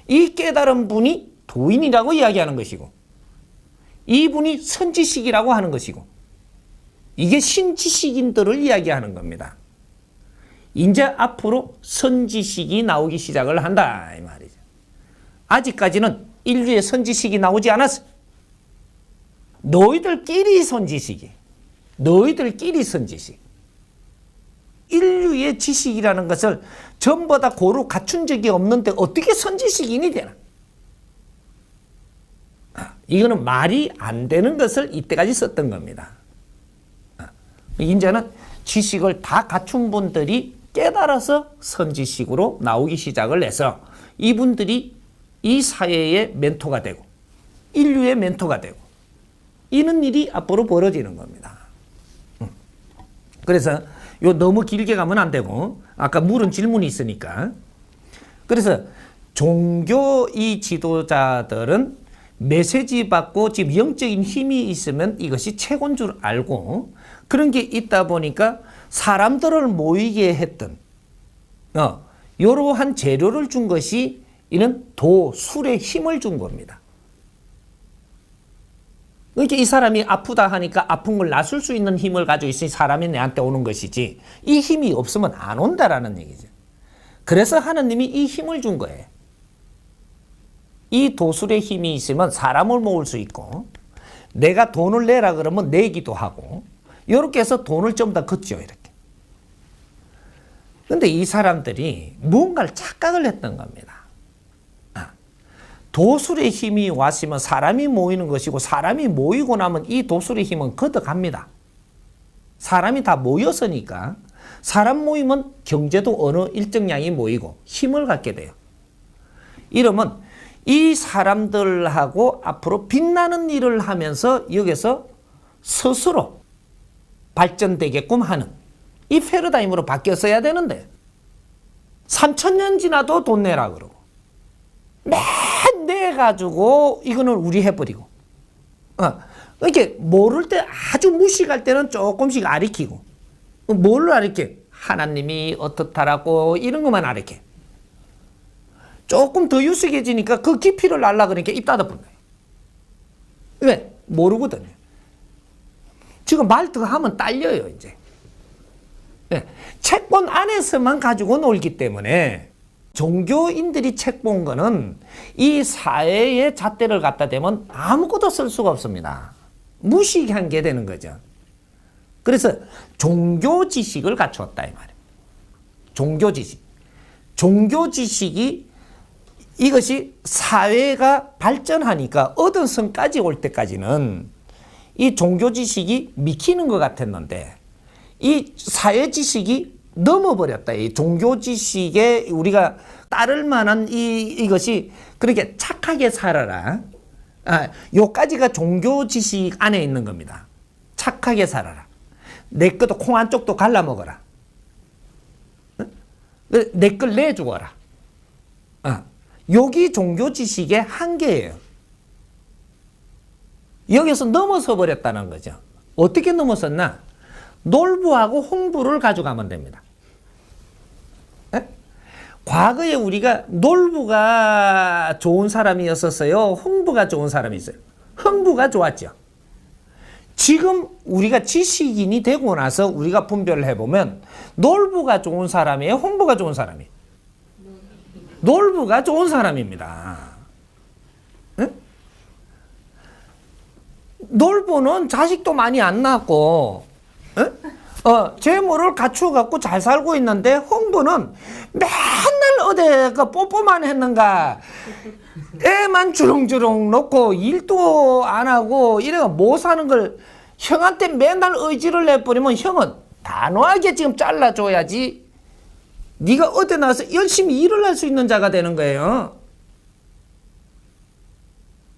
이 깨달은 분이 도인이라고 이야기하는 것이고, 이분이 선지식이라고 하는 것이고, 이게 신지식인들을 이야기하는 겁니다. 이제 앞으로 선지식이 나오기 시작을 한다 이 말이죠. 아직까지는 인류의 선지식이 나오지 않았어. 너희들끼리 선지식이, 너희들끼리 선지식. 인류의 지식이라는 것을 전부 다 고루 갖춘 적이 없는데 어떻게 선지식인이 되나? 이거는 말이 안 되는 것을 이때까지 썼던 겁니다. 이제는 지식을 다 갖춘 분들이 깨달아서 선지식으로 나오기 시작을 해서 이분들이 이 사회의 멘토가 되고 인류의 멘토가 되고 이런 일이 앞으로 벌어지는 겁니다. 그래서 요 너무 길게 가면 안 되고 아까 물은 질문이 있으니까, 그래서 종교 이 지도자들은 메시지 받고 지금 영적인 힘이 있으면 이것이 최고인 줄 알고 그런 게 있다 보니까 사람들을 모이게 했던 이러한 재료를 준 것이 이는 도술의 힘을 준 겁니다. 그러니까 이 사람이 아프다 하니까 아픈 걸 낫을 수 있는 힘을 가지고 있으니 사람이 내한테 오는 것이지, 이 힘이 없으면 안 온다라는 얘기죠. 그래서 하나님이 이 힘을 준 거예요. 이 도술의 힘이 있으면 사람을 모을 수 있고, 내가 돈을 내라 그러면 내기도 하고, 이렇게 해서 돈을 좀 더 걷죠, 이렇게. 근데 이 사람들이 무언가를 착각을 했던 겁니다. 도술의 힘이 왔으면 사람이 모이는 것이고, 사람이 모이고 나면 이 도술의 힘은 걷어갑니다. 사람이 다 모였으니까 사람 모이면 경제도 어느 일정량이 모이고 힘을 갖게 돼요. 이러면 이 사람들하고 앞으로 빛나는 일을 하면서 여기서 스스로 발전되게끔 하는 이 패러다임으로 바뀌었어야 되는데 3000년 지나도 돈 내라 그러고 맨 내가지고 이거는 우리 해버리고 이렇게 모를 때 아주 무식할 때는 조금씩 가르치고, 뭘 가르쳐? 하나님이 어떻다라고 이런 것만 가르쳐. 조금 더 유식해지니까 그 깊이를 알라 그러니까 입 닫아버려. 왜? 모르거든요. 지금 말 더 하면 딸려요, 이제. 네. 책본 안에서만 가지고 놀기 때문에 종교인들이 책 본 거는 이 사회의 잣대를 갖다 대면 아무것도 쓸 수가 없습니다. 무식한 게 되는 거죠. 그래서 종교 지식을 갖추었다 이 말이에요. 종교 지식. 종교 지식이 이것이 사회가 발전하니까 얻은 성까지 올 때까지는 이 종교 지식이 미키는 것 같았는데 이 사회 지식이 넘어버렸다. 이 종교 지식에 우리가 따를 만한 이것이 그렇게 착하게 살아라. 요까지가 종교 지식 안에 있는 겁니다. 착하게 살아라. 내 것도 콩 한쪽도 갈라 먹어라. 내 걸 내주거라. 여기 종교 지식의 한계예요. 여기서 넘어서 버렸다는 거죠. 어떻게 넘어섰나? 놀부하고 홍부를 가져가면 됩니다. 과거에 우리가 놀부가 좋은 사람이었었어요? 홍부가 좋은 사람이 있어요? 홍부가 좋았죠. 지금 우리가 지식인이 되고 나서 우리가 분별을 해보면 놀부가 좋은 사람이에요? 홍부가 좋은 사람이에요? 놀부가 좋은 사람입니다. 응? 놀부는 자식도 많이 안 낳고 재물을 갖추어 갖고 잘 살고 있는데 흥부는 맨날 어디 그 뽀뽀만 했는가, 애만 주렁주렁 놓고 일도 안 하고 이래가 못 사는 걸 형한테 맨날 의지를 내버리면 형은 단호하게 지금 잘라줘야지 네가 어디 나와서 열심히 일을 할 수 있는 자가 되는 거예요.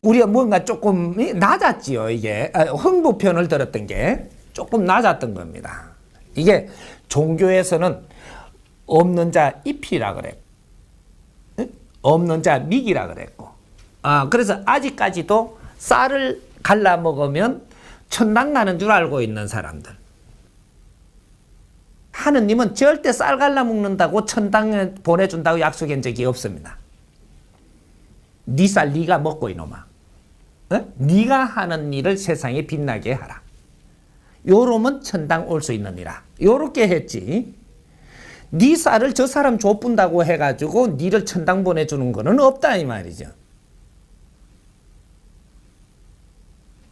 우리가 뭔가 조금 낮았지요. 이게 흥부 편을 들었던 게 조금 낮았던 겁니다. 이게 종교에서는 없는 자 잎이라 그랬고, 없는 자 미기라 그랬고, 그래서 아직까지도 쌀을 갈라 먹으면 천당 가는 줄 알고 있는 사람들. 하느님은 절대 쌀 갈라 먹는다고 천당에 보내준다고 약속한 적이 없습니다. 네 쌀 네가 먹고 이놈아. 네가 하는 일을 세상에 빛나게 하라. 요러면 천당 올 수 있느니라. 요렇게 했지. 네 쌀을 저 사람 줘뿐다고 해가지고 니를 천당 보내주는 거는 없다 이 말이죠.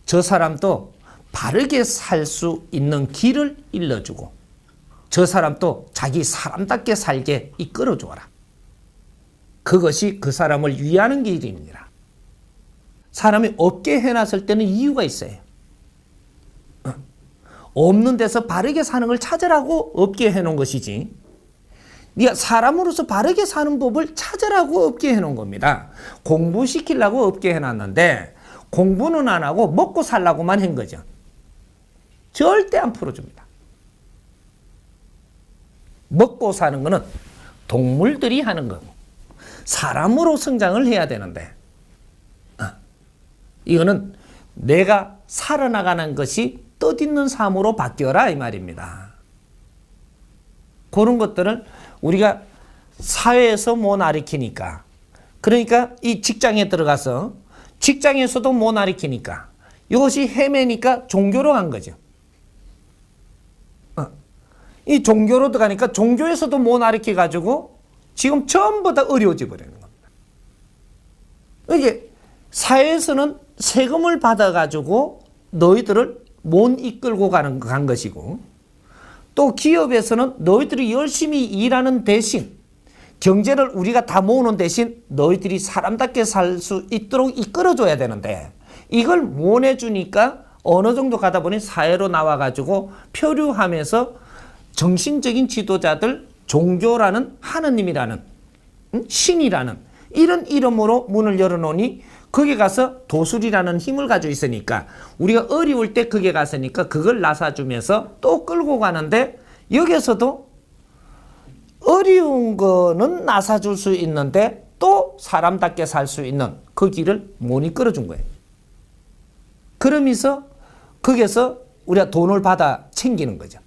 저 사람도 바르게 살 수 있는 길을 일러주고 저 사람도 자기 사람답게 살게 이끌어주어라. 그것이 그 사람을 위하는 길입니다. 사람이 없게 해놨을 때는 이유가 있어요. 없는 데서 바르게 사는 걸 찾으라고 없게 해놓은 것이지, 네가 사람으로서 바르게 사는 법을 찾으라고 없게 해놓은 겁니다. 공부시키려고 없게 해놨는데 공부는 안 하고 먹고 살라고만 한 거죠. 절대 안 풀어줍니다. 먹고 사는 거는 동물들이 하는 거고 사람으로 성장을 해야 되는데 이거는 내가 살아나가는 것이 뜻있는 삶으로 바뀌어라 이 말입니다. 그런 것들을 우리가 사회에서 못 가르치니까, 그러니까 이 직장에 들어가서 직장에서도 못 가르치니까 이것이 헤매니까 종교로 간 거죠. 이 종교로 들어가니까 종교에서도 못 가르쳐 가지고 지금 전부 다 어려워져 버리는 겁니다. 이게 사회에서는 세금을 받아 가지고 너희들을 못 이끌고 간 것이고, 또 기업에서는 너희들이 열심히 일하는 대신 경제를 우리가 다 모으는 대신 너희들이 사람답게 살 수 있도록 이끌어줘야 되는데 이걸 못 해주니까 어느 정도 가다 보니 사회로 나와가지고 표류하면서 정신적인 지도자들, 종교라는 하느님이라는 신이라는 이런 이름으로 문을 열어놓으니 거기 가서 도술이라는 힘을 가지고 있으니까 우리가 어려울 때 거기에 갔으니까 그걸 나사주면서 또 끌고 가는데, 여기서도 어려운 거는 나사줄 수 있는데 또 사람답게 살 수 있는 그 길을 못 이끌어준 거예요. 그러면서 거기에서 우리가 돈을 받아 챙기는 거죠.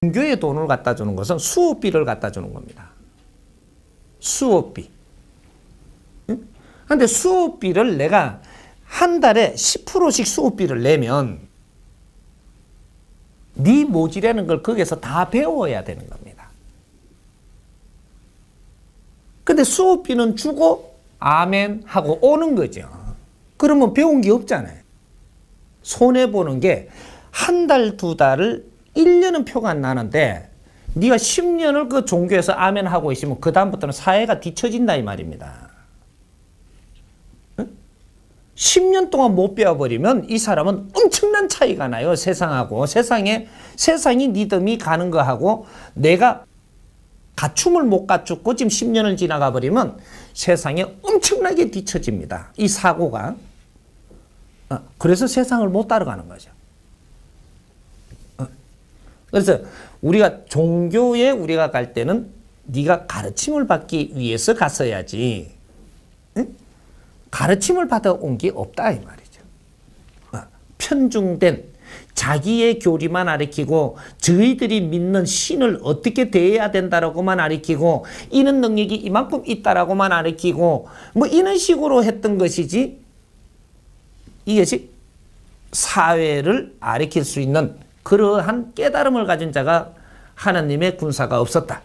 종교에 돈을 갖다 주는 것은 수업비를 갖다 주는 겁니다. 수업비. 근데 수업비를 내가 한 달에 10%씩 수업비를 내면 네 모지라는 걸 거기서 다 배워야 되는 겁니다. 근데 수업비는 주고 아멘 하고 오는 거죠. 그러면 배운 게 없잖아요. 손해보는 게 한 달, 두 달을 1년은 표가 안 나는데 네가 10년을 그 종교에서 아멘 하고 있으면 그 다음부터는 사회가 뒤처진다 이 말입니다. 10년 동안 못 배워버리면 이 사람은 엄청난 차이가 나요. 세상하고 세상이 리듬이 가는 거하고 내가 갖춤을 못 갖추고 지금 10년을 지나가 버리면 세상에 엄청나게 뒤처집니다. 이 사고가. 그래서 세상을 못 따라가는 거죠. 그래서 우리가 종교에 우리가 갈 때는 네가 가르침을 받기 위해서 갔어야지, 가르침을 받아온 게 없다 이 말이죠. 편중된 자기의 교리만 가르치고 저희들이 믿는 신을 어떻게 대해야 된다라고만 가르치고 이런 능력이 이만큼 있다라고만 가르치고 뭐 이런 식으로 했던 것이지, 이것이 사회를 가르칠 수 있는 그러한 깨달음을 가진 자가 하나님의 군사가 없었다.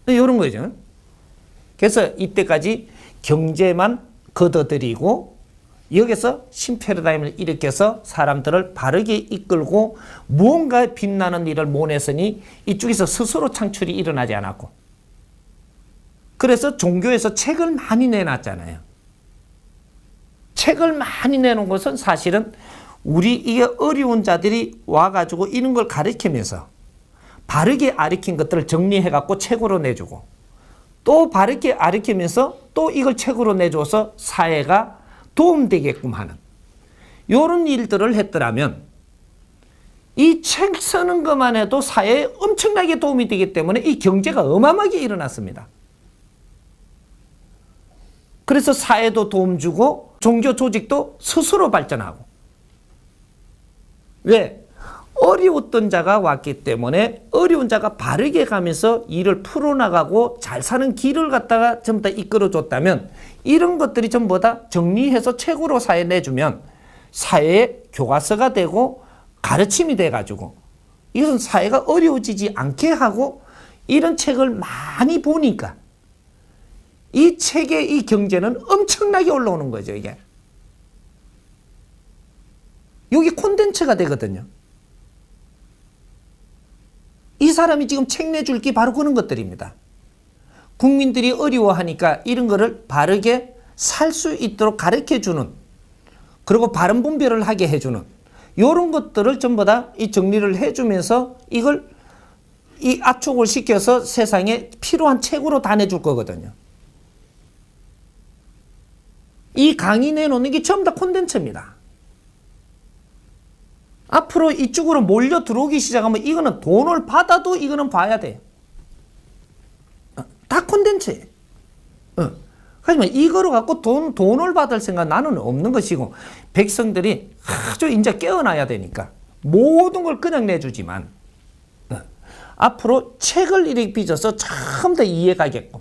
이런 거죠. 그래서 이때까지 경제만 걷어들이고 여기서 신패러다임을 일으켜서 사람들을 바르게 이끌고 무언가 빛나는 일을 모내서니 이쪽에서 스스로 창출이 일어나지 않았고, 그래서 종교에서 책을 많이 내놨잖아요. 책을 많이 내놓은 것은 사실은 우리 이게 어려운 자들이 와가지고 이런 걸 가르치면서 바르게 가르친 것들을 정리해갖고 책으로 내주고, 또 바르게 가르치면서 또 이걸 책으로 내줘서 사회가 도움되게끔 하는 이런 일들을 했더라면 이 책 쓰는 것만 해도 사회에 엄청나게 도움이 되기 때문에 이 경제가 어마어마하게 일어났습니다. 그래서 사회도 도움 주고 종교 조직도 스스로 발전하고. 왜? 어려웠던 자가 왔기 때문에 어려운 자가 바르게 가면서 일을 풀어나가고 잘 사는 길을 갖다가 전부 다 이끌어줬다면 이런 것들이 전부 다 정리해서 책으로 사회에 내주면 사회의 교과서가 되고 가르침이 돼가지고 이것은 사회가 어려워지지 않게 하고 이런 책을 많이 보니까 이 책의 이 경제는 엄청나게 올라오는 거죠, 이게. 여기 콘텐츠가 되거든요. 이 사람이 지금 책 내줄 게 바로 그런 것들입니다. 국민들이 어려워하니까 이런 거를 바르게 살 수 있도록 가르쳐주는, 그리고 바른 분별을 하게 해주는 이런 것들을 전부 다 이 정리를 해주면서 이걸 이 압축을 시켜서 세상에 필요한 책으로 다 내줄 거거든요. 이 강의 내놓는 게 전부 다 콘텐츠입니다. 앞으로 이쪽으로 몰려 들어오기 시작하면 이거는 돈을 받아도 이거는 봐야 돼요. 다 콘텐츠예요. 하지만 이거로 갖고 돈을 받을 생각 나는 없는 것이고, 백성들이 아주 이제 깨어나야 되니까 모든 걸 그냥 내주지만 앞으로 책을 이렇게 빚어서 참 더 이해가게끔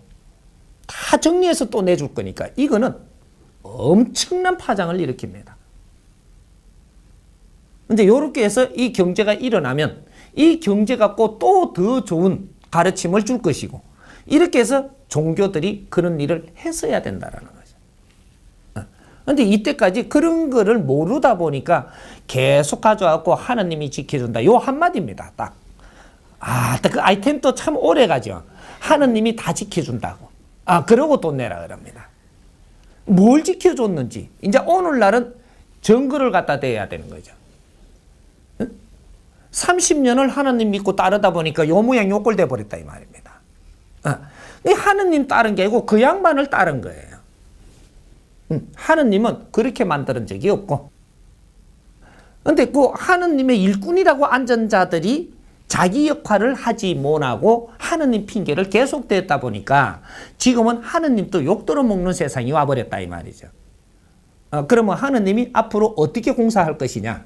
다 정리해서 또 내줄 거니까 이거는 엄청난 파장을 일으킵니다. 근데 이렇게 해서 이 경제가 일어나면 이 경제 갖고 또 더 좋은 가르침을 줄 것이고, 이렇게 해서 종교들이 그런 일을 했어야 된다라는 거죠. 근데 이때까지 그런 거를 모르다 보니까 계속 가져와갖고 하나님이 지켜준다. 요 한마디입니다. 딱. 그 아이템도 참 오래 가죠. 하나님이 다 지켜준다고. 그러고 돈 내라 그럽니다. 뭘 지켜줬는지. 이제 오늘날은 증거를 갖다 대야 되는 거죠. 30년을 하나님 믿고 따르다 보니까 요 모양 요 꼴 돼버렸다 이 말입니다. 하나님 따른 게 아니고 그 양반을 따른 거예요. 하나님은 그렇게 만드는 적이 없고, 근데 그 하나님의 일꾼이라고 앉은 자들이 자기 역할을 하지 못하고 하나님 핑계를 계속 댔다 보니까 지금은 하나님도 욕 들어먹는 세상이 와버렸다 이 말이죠. 그러면 하나님이 앞으로 어떻게 공사할 것이냐?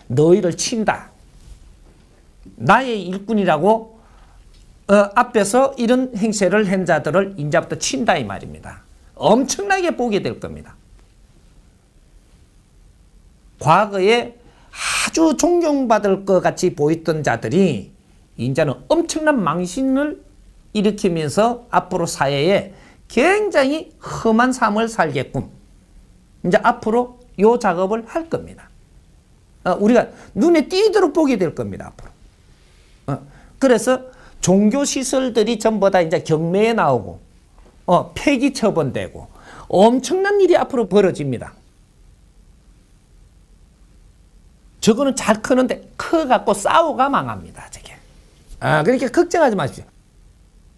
너희를 친다. 나의 일꾼이라고 앞에서 이런 행세를 한 자들을 이제부터 친다 이 말입니다. 엄청나게 보게 될 겁니다. 과거에 아주 존경받을 것 같이 보였던 자들이 이제는 엄청난 망신을 일으키면서 앞으로 사회에 굉장히 험한 삶을 살게끔 이제 앞으로 요 작업을 할 겁니다. 우리가 눈에 띄도록 보게 될 겁니다, 앞으로. 그래서 종교시설들이 전부 다 이제 경매에 나오고, 폐기 처분되고, 엄청난 일이 앞으로 벌어집니다. 저거는 잘 크는데, 커갖고 싸우가 망합니다, 저게. 그러니까 걱정하지 마십시오.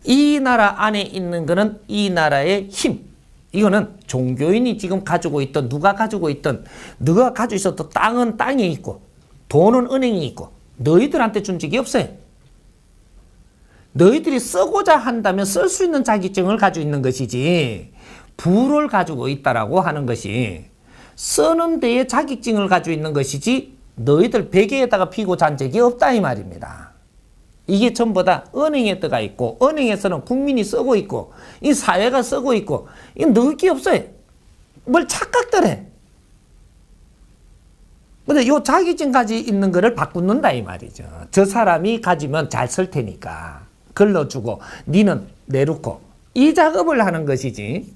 이 나라 안에 있는 거는 이 나라의 힘. 이거는 종교인이 지금 가지고 있던, 누가 가지고 있던, 너가 가지고 있었던 땅은 땅에 있고, 돈은 은행에 있고, 너희들한테 준 적이 없어요. 너희들이 쓰고자 한다면 쓸 수 있는 자격증을 가지고 있는 것이지, 부를 가지고 있다라고 하는 것이 쓰는 데에 자격증을 가지고 있는 것이지, 너희들 베개에다가 피고 잔 적이 없다 이 말입니다. 이게 전부 다 은행에 들어가 있고, 은행에서는 국민이 쓰고 있고, 이 사회가 쓰고 있고, 이게 넣을 게 없어요. 뭘 착각들 해. 근데 요 자격증 가지고 있는 거를 바꾸는다 이 말이죠. 저 사람이 가지면 잘 쓸 테니까 걸러주고 니는 내놓고 이 작업을 하는 것이지.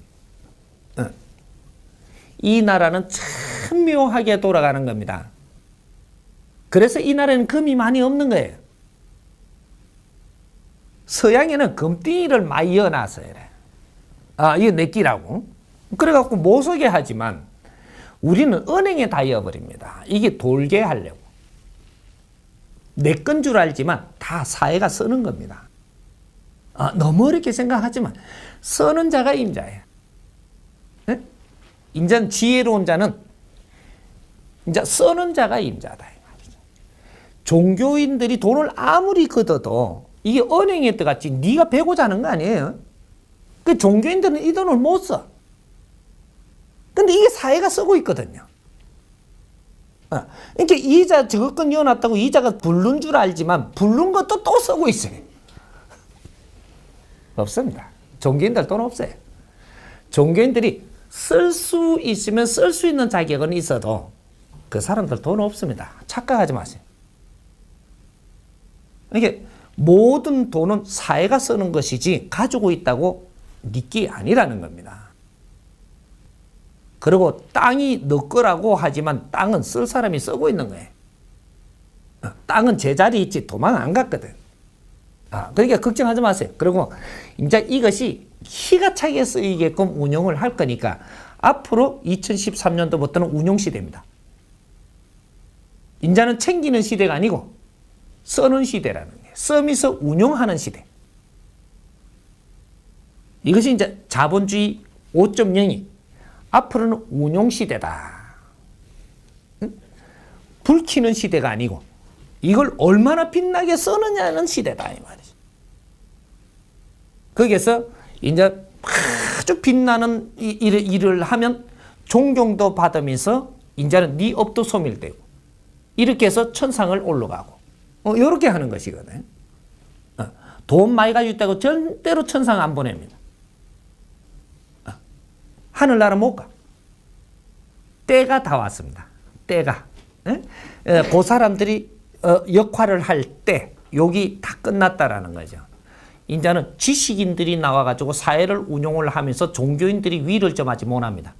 이 나라는 참 참 묘하게 돌아가는 겁니다. 그래서 이 나라에는 금이 많이 없는 거예요. 서양에는 금띠를 많이 이어놨어요. 이거 내 끼라고. 그래갖고 못 쓰게 하지만 우리는 은행에 다 이어버립니다. 이게 돌게 하려고. 내 건 줄 알지만 다 사회가 쓰는 겁니다. 너무 어렵게 생각하지만 쓰는 자가 임자예요. 네? 인자는 지혜로운 자는 이제 쓰는 자가 임자다. 종교인들이 돈을 아무리 걷어도 이게 은행에 들어갔지 네가 베고자 하는 거 아니에요. 그 종교인들은 이 돈을 못 써. 근데 이게 사회가 쓰고 있거든요. 그러니까 이자 저건 이어놨다고 이자가 부른 줄 알지만 부른 것도 또 쓰고 있어요. 없습니다. 종교인들 돈 없어요. 종교인들이 쓸 수 있으면 쓸 수 있는 자격은 있어도 그 사람들 돈 없습니다. 착각하지 마세요. 이게 모든 돈은 사회가 쓰는 것이지 가지고 있다고 니께 아니라는 겁니다. 그리고 땅이 너 거라고 하지만 땅은 쓸 사람이 쓰고 있는 거예요. 땅은 제자리에 있지 도망 안 갔거든. 그러니까 걱정하지 마세요. 그리고 이제 이것이 기가 차게 쓰이게끔 운용을 할 거니까 앞으로 2013년도부터는 운용 시대입니다. 이제는 챙기는 시대가 아니고 쓰는 시대라는 거예요. 쓰면서 운용하는 시대. 이것이 이제 자본주의 5.0이 앞으로는 운용 시대다. 불 켜는 시대가 아니고 이걸 얼마나 빛나게 쓰느냐는 시대다 이 말이죠. 거기에서 이제 아주 빛나는 일을 하면 존경도 받으면서 이제는 네 업도 소멸되고 이렇게 해서 천상을 올라가고 이렇게 하는 것이거든. 돈 많이 가지고 있다고 절대로 천상 안 보냅니다. 하늘나라 못 가. 때가 다 왔습니다. 때가. 그 사람들이 역할을 할 때 여기 다 끝났다라는 거죠. 이제는 지식인들이 나와가지고 사회를 운용을 하면서 종교인들이 위를 점하지 못합니다.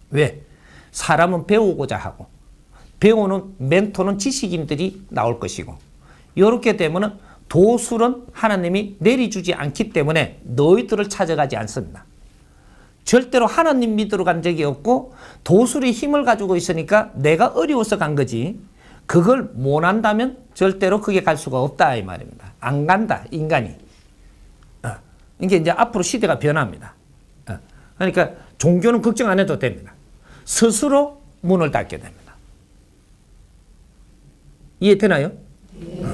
왜? 사람은 배우고자 하고 배우는 멘토는 지식인들이 나올 것이고 이렇게 되면 도술은 하나님이 내려주지 않기 때문에 너희들을 찾아가지 않습니다. 절대로 하나님 믿으러 간 적이 없고 도술의 힘을 가지고 있으니까 내가 어려워서 간 거지 그걸 못 한다면 절대로 그게 갈 수가 없다 이 말입니다. 안 간다 인간이. 이게 이제 앞으로 시대가 변합니다. 그러니까 종교는 걱정 안 해도 됩니다. 스스로 문을 닫게 됩니다. 이해되나요? 네.